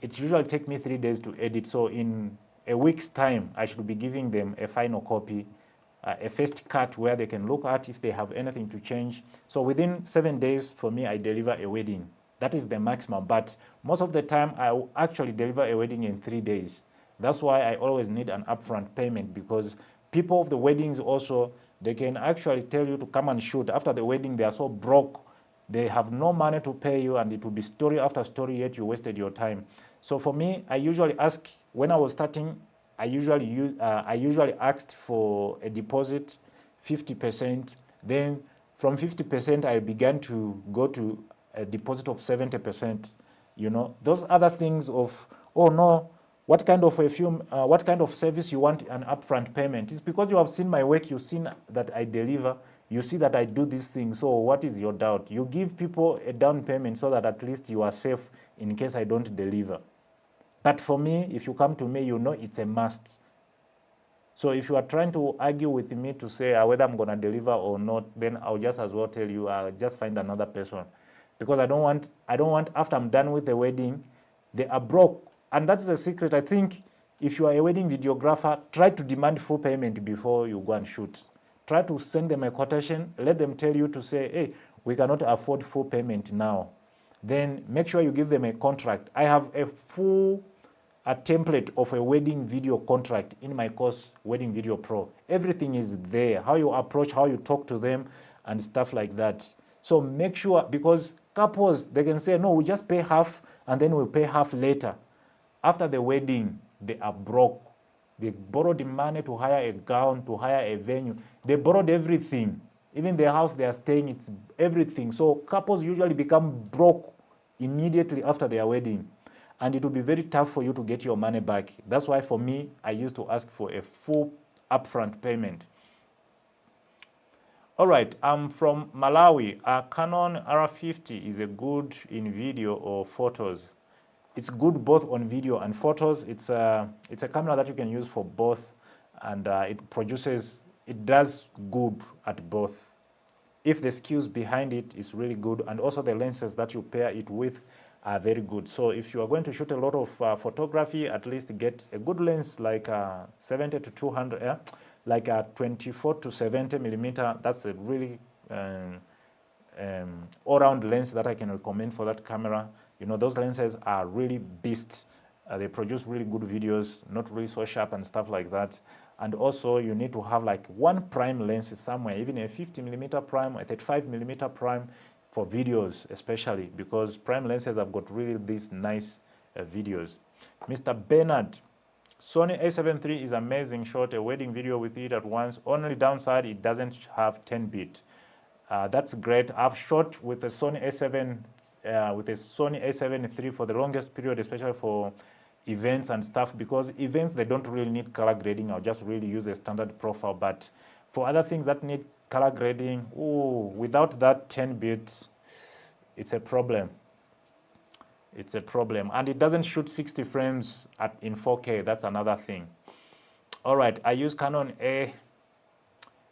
it usually takes me 3 days to edit. So in a week's time, I should be giving them a final copy, a first cut where they can look at if they have anything to change. So within 7 days, for me, I deliver a wedding. That is the maximum. But most of the time, I will actually deliver a wedding in 3 days. That's why I always need an upfront payment, because people of the weddings also, they can actually tell you to come and shoot. After the wedding, they are so broke, they have no money to pay you, and it will be story after story, yet you wasted your time. So for me, I usually ask, when I was starting, I usually asked for a deposit, 50%. Then from 50%, I began to go to a deposit of 70%. You know, those other things of, oh no, what kind of a film, what kind of service you want an upfront payment? It's because you have seen my work, you've seen that I deliver, you see that I do these things. So what is your doubt? You give people a down payment so that at least you are safe in case I don't deliver. But for me, if you come to me, you know it's a must. So if you are trying to argue with me to say whether I'm going to deliver or not, then I'll just as well tell you, just find another person. Because I don't want after I'm done with the wedding, they are broke. And that's the secret. I think if you are a wedding videographer, try to demand full payment before you go and shoot. Try to send them a quotation, let them tell you to say, hey, we cannot afford full payment now. Then make sure you give them a contract. I have a template of a wedding video contract in my course, Wedding Video Pro. Everything is there, how you approach, how you talk to them, and stuff like that. So make sure, because couples, they can say, no, we just pay half, and then we'll pay half later. After the wedding, they are broke. They borrowed the money to hire a gown, to hire a venue. They borrowed everything. Even the house they are staying, it's everything. So couples usually become broke immediately after their wedding. And it will be very tough for you to get your money back. That's why for me, I used to ask for a full upfront payment. All right, I'm from Malawi. A Canon R50 is a good in video or photos. It's good both on video and photos. It's a camera that you can use for both, and it does good at both. If the skills behind it is really good, and also the lenses that you pair it with are very good. So if you are going to shoot a lot of photography, at least get a good lens like 70 to 200, like a 24 to 70 millimeter. That's a really all-round lens that I can recommend for that camera. You know, those lenses are really beasts. They produce really good videos, not really so sharp and stuff like that. And also you need to have like one prime lens somewhere, even a 50 millimeter prime, a 35 millimeter prime for videos, especially because prime lenses have got really these nice videos. Mr. Bernard, Sony a7 III is amazing. Shot a wedding video with it at once. Only downside, it doesn't have 10-bit. That's great. I've shot with a Sony a7 III for the longest period, especially for events and stuff, because events, they don't really need color grading. I'll just really use a standard profile. But for other things that need color grading, without that 10 bits, it's a problem. It's a problem. And it doesn't shoot 60 frames in 4K. That's another thing. All right, I use Canon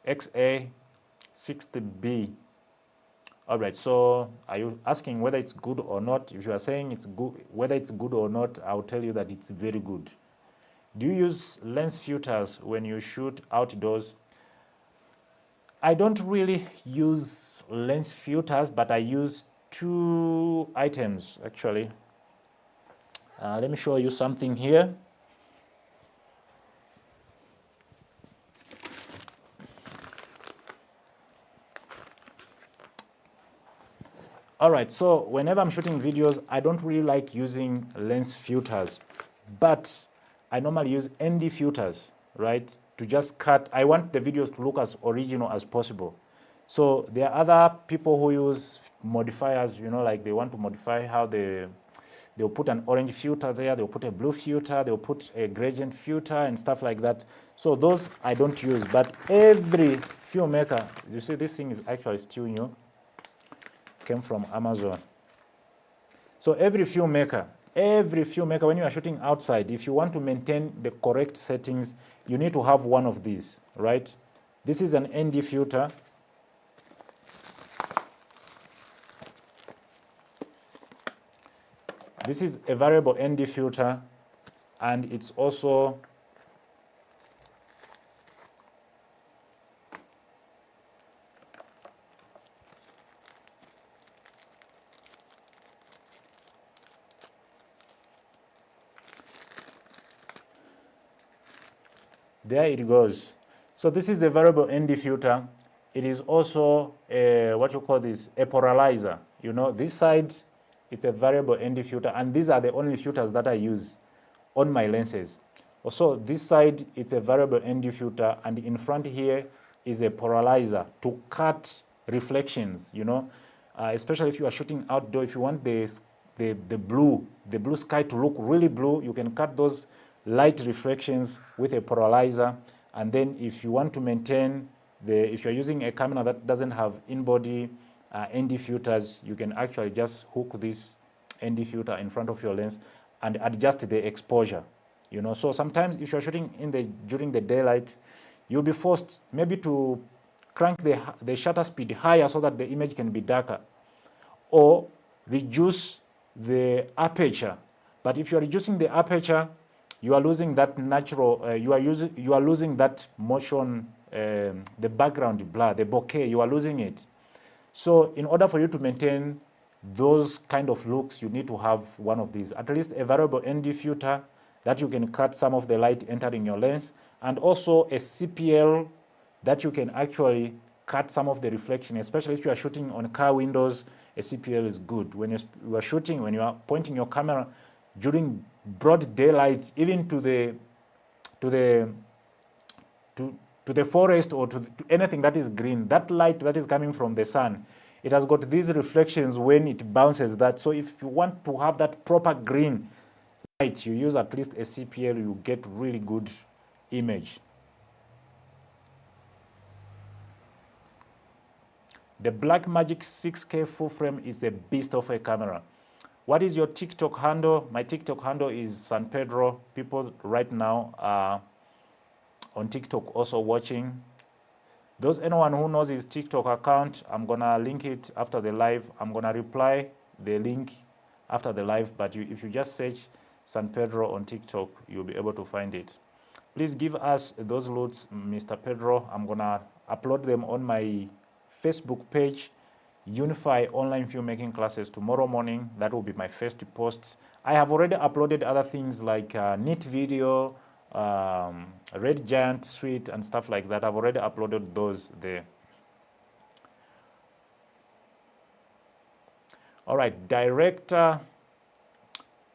XA60B. All right, so are you asking whether it's good or not? If you are saying it's good, whether it's good or not, I'll tell you that it's very good. Do you use lens filters when you shoot outdoors? I don't really use lens filters, but I use two items actually. Let me show you something here. All right, so whenever I'm shooting videos, I don't really like using lens filters, but I normally use ND filters, right? To just cut, I want the videos to look as original as possible. So there are other people who use modifiers, you know, like they want to modify how they'll put an orange filter there, they'll put a blue filter, they'll put a gradient filter and stuff like that. So those I don't use, but every filmmaker, you see this thing is actually still new, came from Amazon. So every filmmaker, when you are shooting outside, if you want to maintain the correct settings, you need to have one of these, right? This is an ND filter. This is a variable ND filter, and it's also there it goes. So this is the variable ND filter. It is also what you call this, a polarizer. You know, this side, it's a variable ND filter, and these are the only filters that I use on my lenses. Also, this side, it's a variable ND filter, and in front here is a polarizer to cut reflections, you know, especially if you are shooting outdoor. If you want the blue sky to look really blue, you can cut those light reflections with a polarizer. And then if you want to maintain if you're using a camera that doesn't have in-body ND filters, you can actually just hook this ND filter in front of your lens and adjust the exposure, you know. So sometimes if you're shooting during the daylight, you'll be forced maybe to crank the shutter speed higher so that the image can be darker, or reduce the aperture. But if you're reducing the aperture, you are losing that natural, you are losing that motion, the background blur, the bokeh, you are losing it. So in order for you to maintain those kind of looks, you need to have one of these, at least a variable ND filter that you can cut some of the light entering your lens, and also a CPL that you can actually cut some of the reflection, especially if you are shooting on car windows. A CPL is good. When you are shooting, when you are pointing your camera during broad daylight, even to the forest or to anything that is green, that light that is coming from the sun, it has got these reflections when it bounces that. So if you want to have that proper green light, you use at least a CPL, you get really good image. The Blackmagic 6K full frame is a beast of a camera. What is your TikTok handle? My TikTok handle is San Pedro. People right now are on TikTok also watching. Anyone who knows his TikTok account, I'm gonna link it after the live. I'm gonna reply the link after the live, but if you just search San Pedro on TikTok, you'll be able to find it. Please give us those loads, Mr. Pedro. I'm gonna upload them on my Facebook page, Unify Online Filmmaking Classes, tomorrow morning. That will be my first post. I have already uploaded other things like Neat Video, Red Giant Suite, and stuff like that. I've already uploaded those there. All right, director.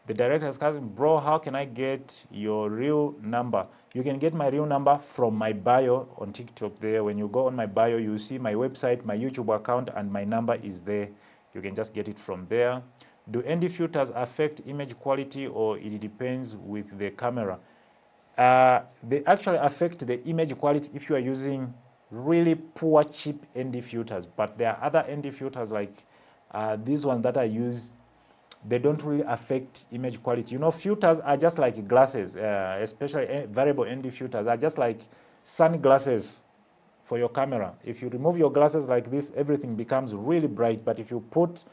The director is asking, bro, how can I get your real number? You can get my real number from my bio on TikTok there. When you go on my bio, you see my website, my YouTube account, and my number is there. You can just get it from there. Do ND filters affect image quality, or it depends with the camera? They actually affect the image quality if you are using really poor, cheap ND filters. But there are other ND filters like these ones that I use. They don't really affect image quality. You know, filters are just like glasses, especially variable ND filters are just like sunglasses for your camera. If you remove your glasses like this, everything becomes really bright. But if you put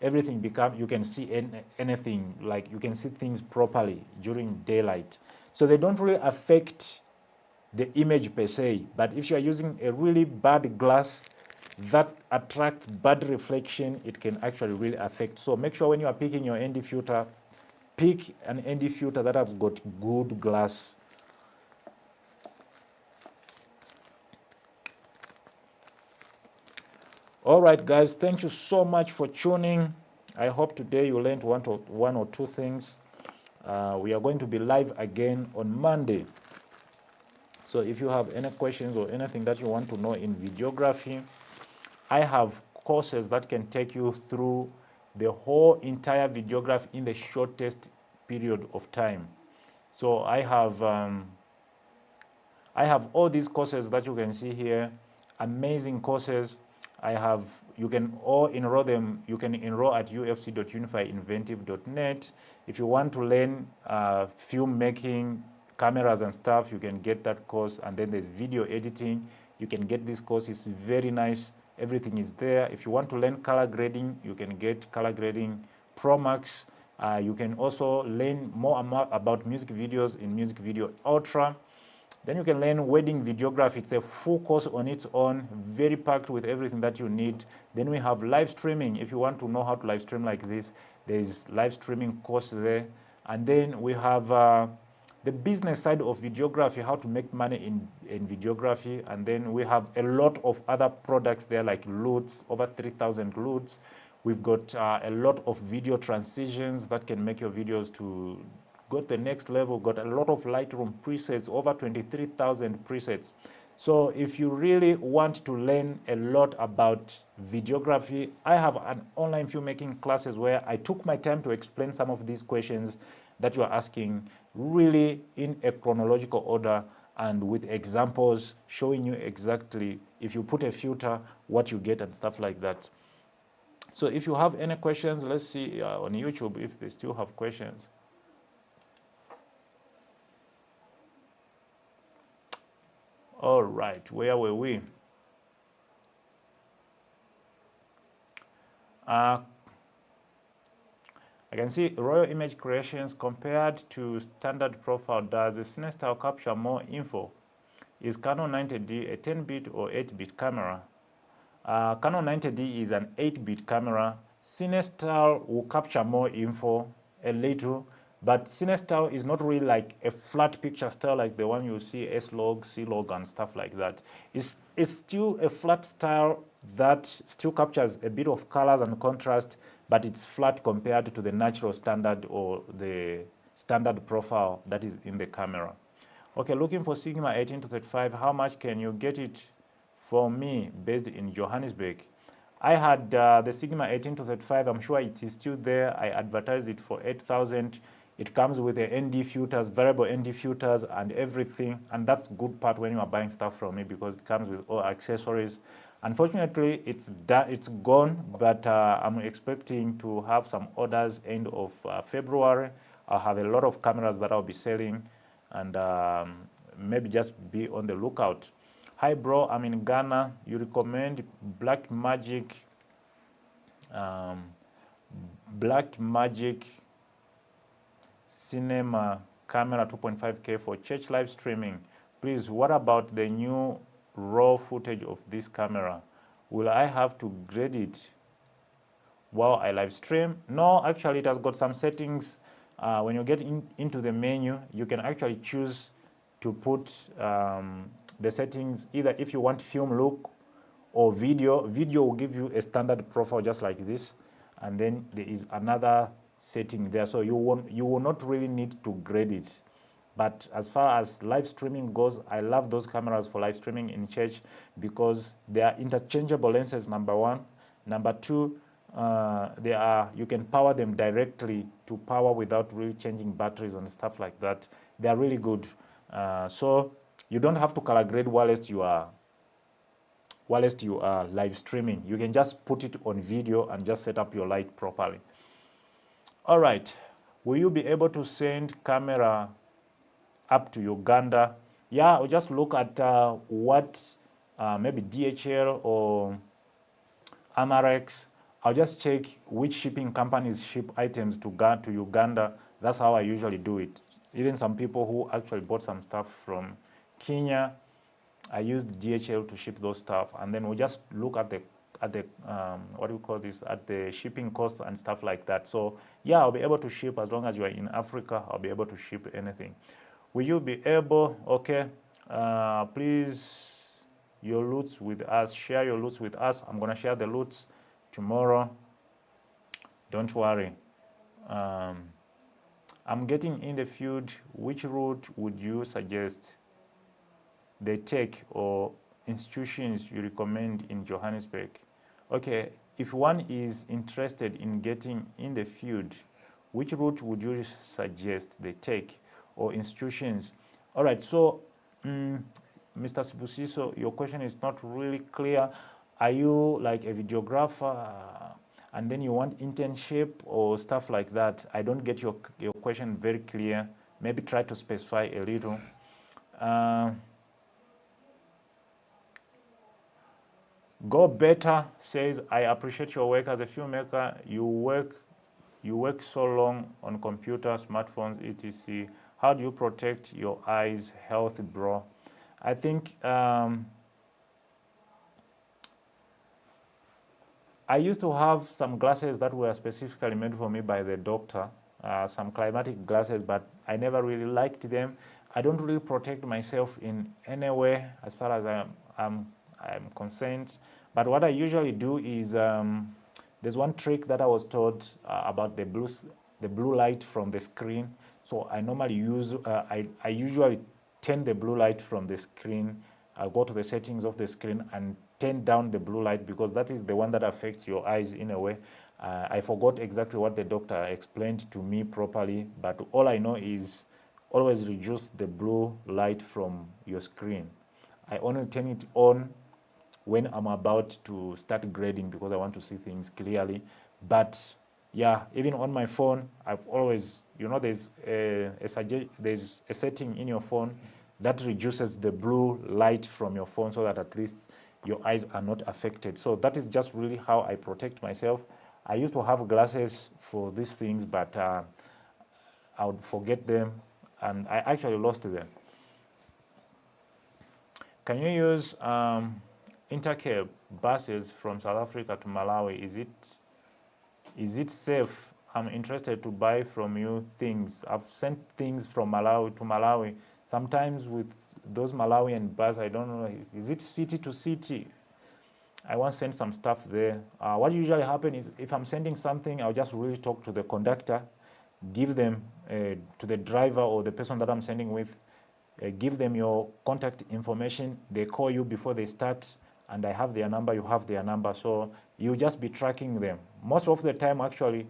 everything, you can see anything, like you can see things properly during daylight. So they don't really affect the image per se. But if you are using a really bad glass that attracts bad reflection, it can actually really affect. So make sure when you are picking your ND filter, pick an ND filter that has got good glass. All right, guys, thank you so much for tuning. I hope today you learned one or two things. We are going to be live again on Monday. So if you have any questions or anything that you want to know in videography, I have courses that can take you through the whole entire videography in the shortest period of time. So I have all these courses that you can see here, amazing courses. You can all enroll them. You can enroll at ufc.unifyinventive.net. If you want to learn filmmaking, cameras and stuff, you can get that course. And then there's video editing. You can get this course. It's very nice. Everything is there. If you want to learn color grading, you can get Color Grading Pro Max. You can also learn more about music videos in Music Video Ultra. Then you can learn wedding videography. It's a full course on its own, very packed with everything that you need. Then we have live streaming. If you want to know how to live stream like this, there is live streaming course there. And then we have the business side of videography, how to make money in videography. And then we have a lot of other products there like LUTs, over 3,000 LUTs. We've got a lot of video transitions that can make your videos to go to the next level. Got a lot of Lightroom presets, over 23,000 presets. So if you really want to learn a lot about videography, I have an online filmmaking classes where I took my time to explain some of these questions that you are asking really in a chronological order and with examples showing you exactly if you put a filter, what you get and stuff like that. So if you have any questions, let's see on YouTube if they still have questions. All right, where were we? I can see Royal Image Creations compared to standard profile. Does the CineStyle capture more info? Is Canon 90D a 10-bit or 8-bit camera? Canon 90D is an 8-bit camera. CineStyle will capture more info a little, but CineStyle is not really like a flat picture style like the one you see S-Log, C-Log and stuff like that. It's still a flat style that still captures a bit of colors and contrast, but it's flat compared to the natural standard or the standard profile that is in the camera. Okay, looking for Sigma 18-35, how much can you get it for me based in Johannesburg? I had the Sigma 18-35, I'm sure it is still there. I advertised it for 8,000. It comes with the ND filters, variable ND filters and everything. And that's good part when you are buying stuff from me because it comes with all accessories. Unfortunately, it's gone, but I'm expecting to have some orders end of February. I'll have a lot of cameras that I'll be selling, and maybe just be on the lookout. Hi bro, I'm in Ghana. You recommend Blackmagic Cinema camera 2.5K for church live streaming. Please, what about the new raw footage of this camera? Will I have to grade it while I live stream? No, actually it has got some settings. When you get into the menu, you can actually choose to put the settings, either if you want film look or video. Video will give you a standard profile just like this, and then there is another setting there, so you will not really need to grade it. But as far as live streaming goes, I love those cameras for live streaming in church because they are interchangeable lenses, number one. Number two, you can power them directly to power without really changing batteries and stuff like that. They are really good. So you don't have to color grade whilst you are live streaming. You can just put it on video and just set up your light properly. All right, will you be able to send camera up to Uganda? Yeah, I'll just look at what maybe DHL or Amarex. I'll just check which shipping companies ship items to Uganda. That's how I usually do it. Even some people who actually bought some stuff from Kenya, I used DHL to ship those stuff, and then we just look at the what do you call this, at the shipping costs and stuff like that. So yeah, I'll be able to ship as long as you are in Africa. I'll be able to ship anything. Will you be able? Okay, please, your loots with us. Share your loots with us. I'm gonna share the loots tomorrow. Don't worry. I'm getting in the field. Which route would you suggest they take, or institutions you recommend in Johannesburg? Okay, if one is interested in getting in the field, which route would you suggest they take, or institutions? All right, so Mr. Sibusiso, your question is not really clear. Are you like a videographer and then you want internship or stuff like that? I don't get your question very clear. Maybe try to specify a little. Go Better says, I appreciate your work as a filmmaker. You work so long on computers, smartphones, etc. How do you protect your eyes' health, bro? I think I used to have some glasses that were specifically made for me by the doctor, some climatic glasses, but I never really liked them. I don't really protect myself in any way as far as I'm concerned. But what I usually do is there's one trick that I was taught about the blue light from the screen. So I normally use I usually turn the blue light from the screen. I'll go to the settings of the screen and turn down the blue light because that is the one that affects your eyes in a way. I forgot exactly what the doctor explained to me properly, but all I know is always reduce the blue light from your screen. I only turn it on when I'm about to start grading because I want to see things clearly. But yeah, even on my phone, I've always, there's a setting in your phone that reduces the blue light from your phone so that at least your eyes are not affected. So that is just really how I protect myself. I used to have glasses for these things, but I would forget them, and I actually lost them. Can you use Intercape buses from South Africa to Malawi? Is it safe? I'm interested to buy from you things. I've sent things from Malawi to Malawi. Sometimes with those Malawian bus, I don't know, is it city to city? I want to send some stuff there. What usually happens is if I'm sending something, I'll just really talk to the conductor, give them to the driver or the person that I'm sending with, give them your contact information. They call you before they start, and I have their number, you have their number. So you just be tracking them. Most of the time, actually,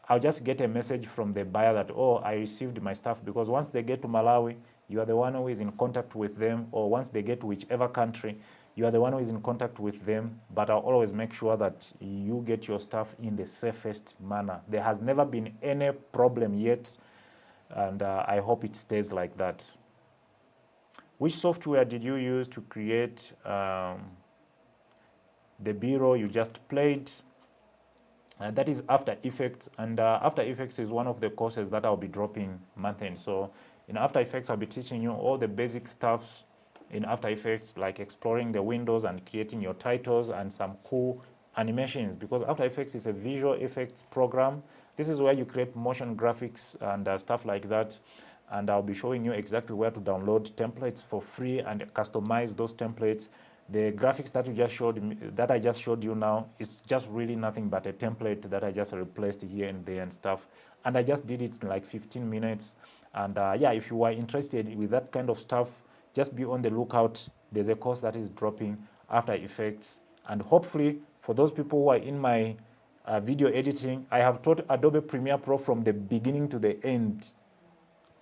I'll just get a message from the buyer that, oh, I received my stuff, because once they get to Malawi, you are the one who is in contact with them, or once they get to whichever country, you are the one who is in contact with them. But I'll always make sure that you get your stuff in the safest manner. There has never been any problem yet, and I hope it stays like that. Which software did you use to create the bureau you just played? That is After Effects, and After Effects is one of the courses that I'll be dropping month-end. So in After Effects, I'll be teaching you all the basic stuffs in After Effects, like exploring the windows and creating your titles and some cool animations, because After Effects is a visual effects program. This is where you create motion graphics and stuff like that. And I'll be showing you exactly where to download templates for free and customize those templates. The graphics that I just showed you now, is just really nothing but a template that I just replaced here and there and stuff. And I just did it in like 15 minutes. And yeah, if you are interested with that kind of stuff, just be on the lookout. There's a course that is dropping, After Effects. And hopefully, for those people who are in my video editing, I have taught Adobe Premiere Pro from the beginning to the end,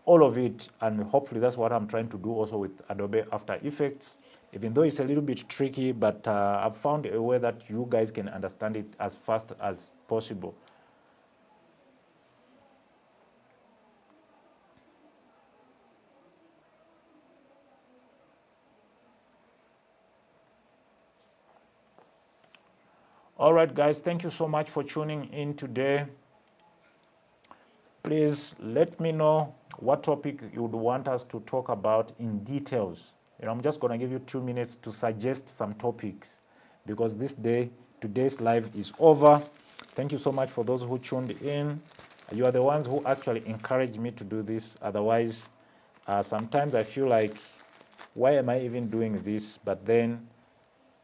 all of it, and hopefully that's what I'm trying to do also with Adobe After Effects, even though it's a little bit tricky, but I've found a way that you guys can understand it as fast as possible. All right, guys, thank you so much for tuning in today. Please let me know what topic you would want us to talk about in details. I'm just going to give you 2 minutes to suggest some topics, because today's live is over. Thank you so much for those who tuned in. You are the ones who actually encourage me to do this. Otherwise, sometimes I feel like, why am I even doing this? But then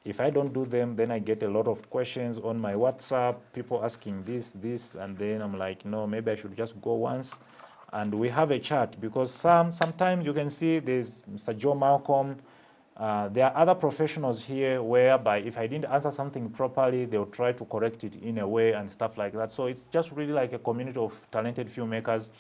if I don't do them, then I get a lot of questions on my WhatsApp, people asking this, and then I'm like, no, maybe I should just go once and we have a chat, because sometimes you can see there's Mr. Joe Malcolm. There are other professionals here whereby if I didn't answer something properly, they'll try to correct it in a way and stuff like that. So it's just really like a community of talented filmmakers.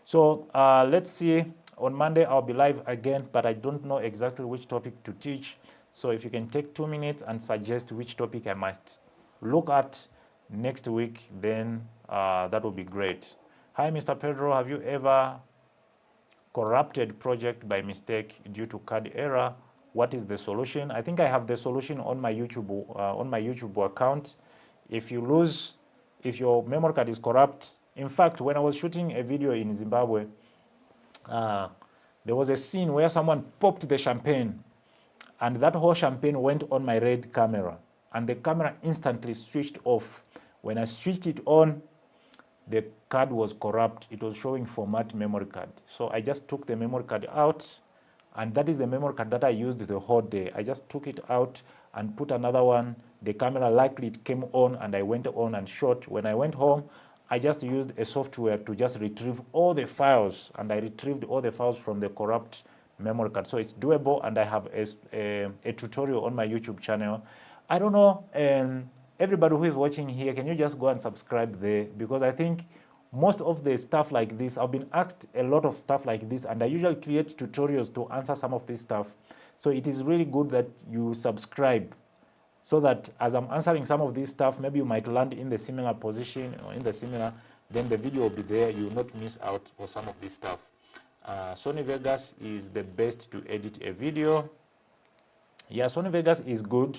So let's see, on Monday I'll be live again, but I don't know exactly which topic to teach. So if you can take 2 minutes and suggest which topic I must look at next week, then that would be great. Hi, Mr. Pedro, have you ever corrupted project by mistake due to card error? What is the solution? I think I have the solution on my YouTube account. If your memory card is corrupt, in fact, when I was shooting a video in Zimbabwe, there was a scene where someone popped the champagne, and that whole champagne went on my RED camera, and the camera instantly switched off. When I switched it on, the card was corrupt. It was showing format memory card. So I just took the memory card out, and that is the memory card that I used the whole day. I just took it out and put another one. The camera likely it came on, and I went on and shot. When I went home, I just used a software to just retrieve all the files, and I retrieved all the files from the corrupt memory card. So it's doable, and I have a tutorial on my YouTube channel. I don't know, everybody who is watching here, can you just go and subscribe there? Because I think most of the stuff like this, I've been asked a lot of stuff like this, and I usually create tutorials to answer some of this stuff. So it is really good that you subscribe, so that as I'm answering some of this stuff, maybe you might land in the similar position or in the similar, then the video will be there. You will not miss out for some of this stuff. Sony Vegas is the best to edit a video. Yeah, Sony Vegas is good,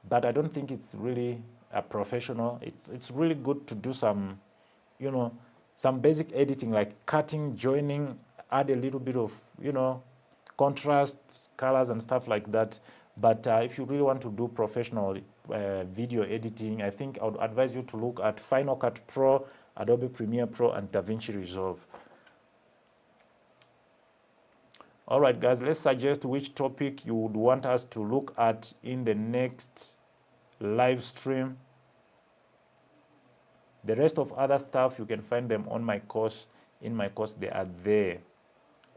but I don't think it's really professional. It's really good to do some, some basic editing like cutting, joining, add a little bit of, contrast, colors and stuff like that. But if you really want to do professional video editing, I think I would advise you to look at Final Cut Pro, Adobe Premiere Pro, and DaVinci Resolve. All right, guys, let's suggest which topic you would want us to look at in the next live stream. The rest of other stuff, you can find them on my course. In my course, they are there.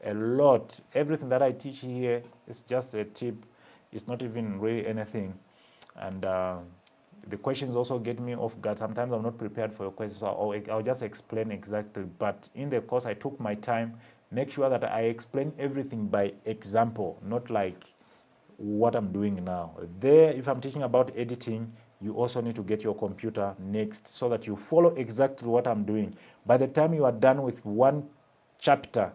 A lot. Everything that I teach here is just a tip. It's not even really anything. And the questions also get me off guard. Sometimes I'm not prepared for your questions, so I'll just explain exactly. But in the course, I took my time, make sure that I explain everything by example, not like what I'm doing now. There, if I'm teaching about editing, you also need to get your computer next so that you follow exactly what I'm doing. By the time you are done with one chapter,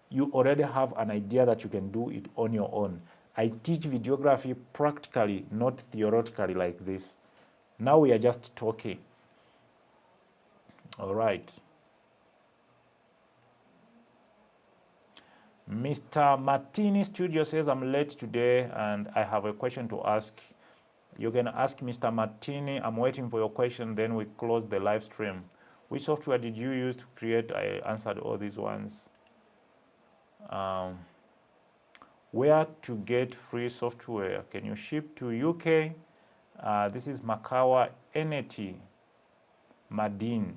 you already have an idea that you can do it on your own. I teach videography practically, not theoretically like this. Now we are just talking. All right. Mr. Martini Studio says, I'm late today and I have a question to ask. You can ask Mr. Martini. I'm waiting for your question, then we close the live stream. Which software did you use to create? I answered all these ones. Where to get free software? Can you ship to UK? This is Makawa Eneti Madin.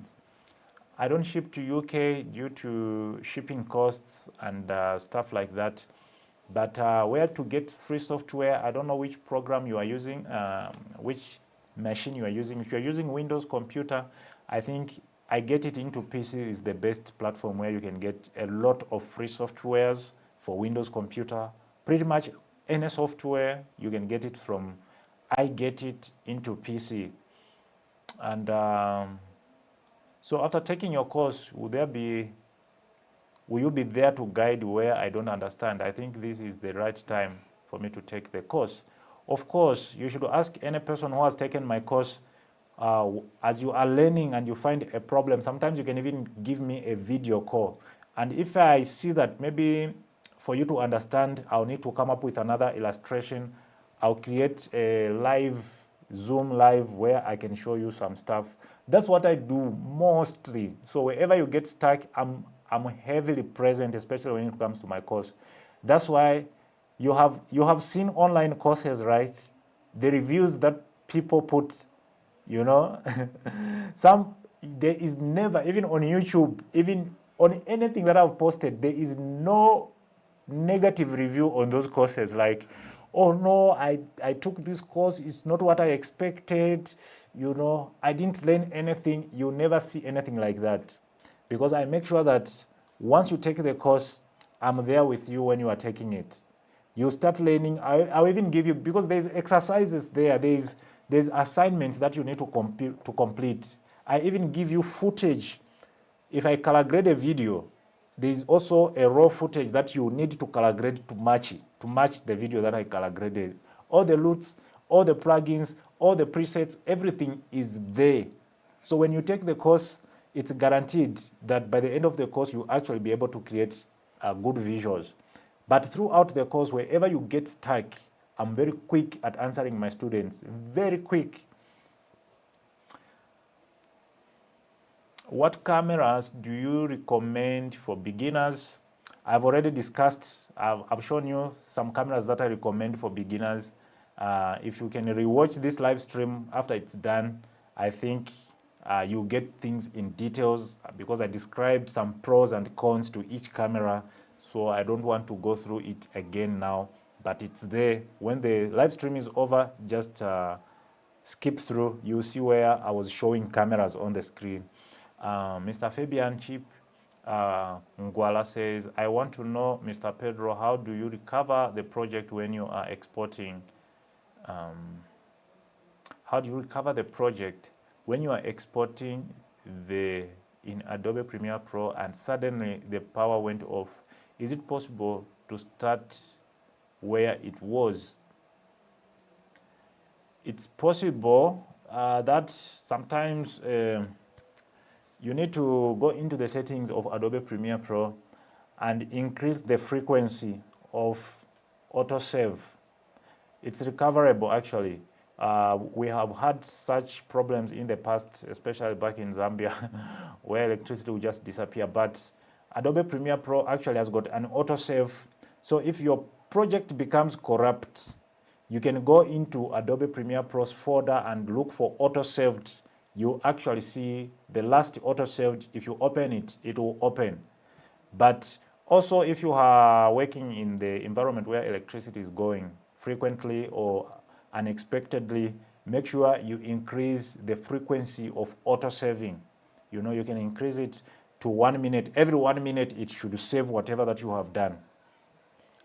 I don't ship to UK due to shipping costs and stuff like that. But where to get free software, I don't know which program you are using, which machine you are using. If you're using Windows computer, I think I Get It Into PC is the best platform where you can get a lot of free softwares for Windows computer. Pretty much any software, you can get it from I Get It Into PC. And so after taking your course, will you be there to guide where I don't understand? I think this is the right time for me to take the course. Of course, you should ask any person who has taken my course, as you are learning and you find a problem, sometimes you can even give me a video call. And if I see that maybe for you to understand, I'll need to come up with another illustration, I'll create a live Zoom live where I can show you some stuff. That's what I do mostly. So wherever you get stuck, I'm heavily present, especially when it comes to my course. That's why you have seen online courses, right? The reviews that people put, there is never, even on YouTube, even on anything that I've posted, there is no negative review on those courses. Like, oh no, I took this course, it's not what I expected, I didn't learn anything. You never see anything like that, because I make sure that once you take the course, I'm there with you when you are taking it. You start learning. I'll even give you, because there's exercises there, there's assignments that you need to complete. I even give you footage. If I color grade a video, there's also a raw footage that you need to color grade to match the video that I color graded. All the LUTs, all the plugins, all the presets, everything is there. So when you take the course, it's guaranteed that by the end of the course, you'll actually be able to create good visuals. But throughout the course, wherever you get stuck, I'm very quick at answering my students, very quick. What cameras do you recommend for beginners? I've already discussed, I've shown you some cameras that I recommend for beginners. If you can rewatch this live stream after it's done, I think you get things in details, because I described some pros and cons to each camera. So I don't want to go through it again now, but it's there. When the live stream is over, just skip through. You'll see where I was showing cameras on the screen. Mr. Fabian Chip Ngwala says, I want to know, Mr. Pedro, how do you recover the project when you are exporting? How do you recover the project when you are exporting in Adobe Premiere Pro and suddenly the power went off? Is it possible to start where it was? It's possible. that sometimes you need to go into the settings of Adobe Premiere Pro and increase the frequency of autosave. It's recoverable actually. We have had such problems in the past, especially back in Zambia, where electricity will just disappear. But Adobe Premiere Pro actually has got an autosave. So if your project becomes corrupt, you can go into Adobe Premiere Pro's folder and look for autosaved. You actually see the last autosaved. If you open it, it will open. But also, if you are working in the environment where electricity is going frequently or unexpectedly, make sure you increase the frequency of auto-saving. You know, you can increase it to 1 minute. Every 1 minute, it should save whatever that you have done.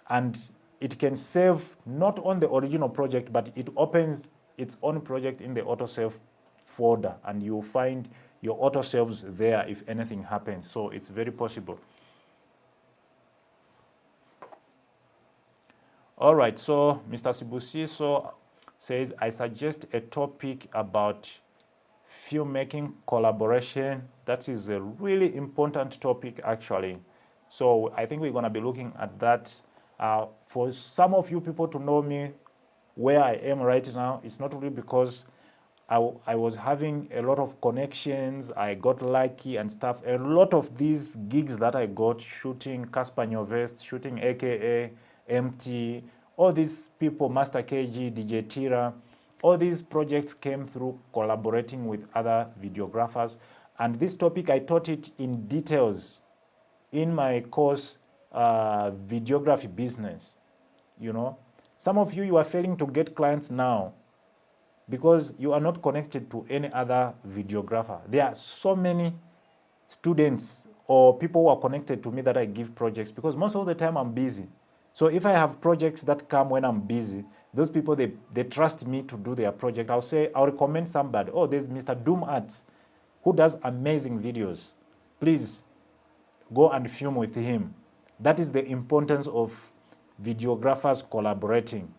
And it can save not on the original project, but it opens its own project in the autosave folder, and you'll find your autosaves there if anything happens. So it's very possible. All right, so Mr. Sibusiso says, I suggest a topic about filmmaking collaboration. That is a really important topic, actually. So I think we're going to be looking at that. For some of you people to know me where I am right now, it's not really because I was having a lot of connections, I got lucky and stuff. A lot of these gigs that I got, shooting Caspar Nyovest, shooting AKA, MT, all these people, Master KG, DJ Tira, all these projects came through collaborating with other videographers. And this topic, I taught it in details in my course, Videography Business. You know, some of you are failing to get clients now because you are not connected to any other videographer. There are so many students or people who are connected to me that I give projects because most of the time I'm busy. So if I have projects that come when I'm busy, those people, they trust me to do their project. I'll recommend somebody. Oh, there's Mr. Doom Arts who does amazing videos. Please go and film with him. That is the importance of videographers collaborating.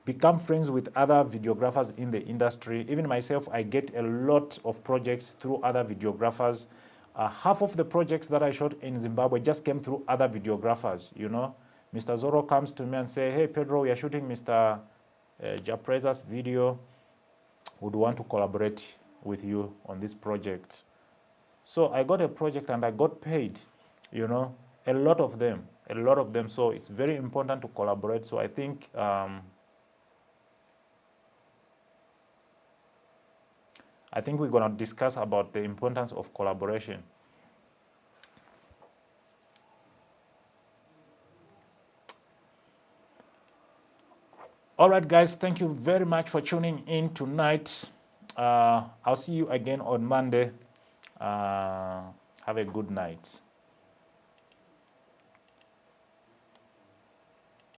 Become friends with other videographers in the industry. Even myself, I get a lot of projects through other videographers. Half of the projects that I shot in Zimbabwe just came through other videographers, you know. Mr. Zoro comes to me and say, hey, Pedro, we are shooting Mr. Japreza's video. Would want to collaborate with you on this project. So I got a project and I got paid, you know, a lot of them. So it's very important to collaborate. So I think we're going to discuss about the importance of collaboration. All right, guys, thank you very much for tuning in tonight. I'll see you again on Monday. Have a good night.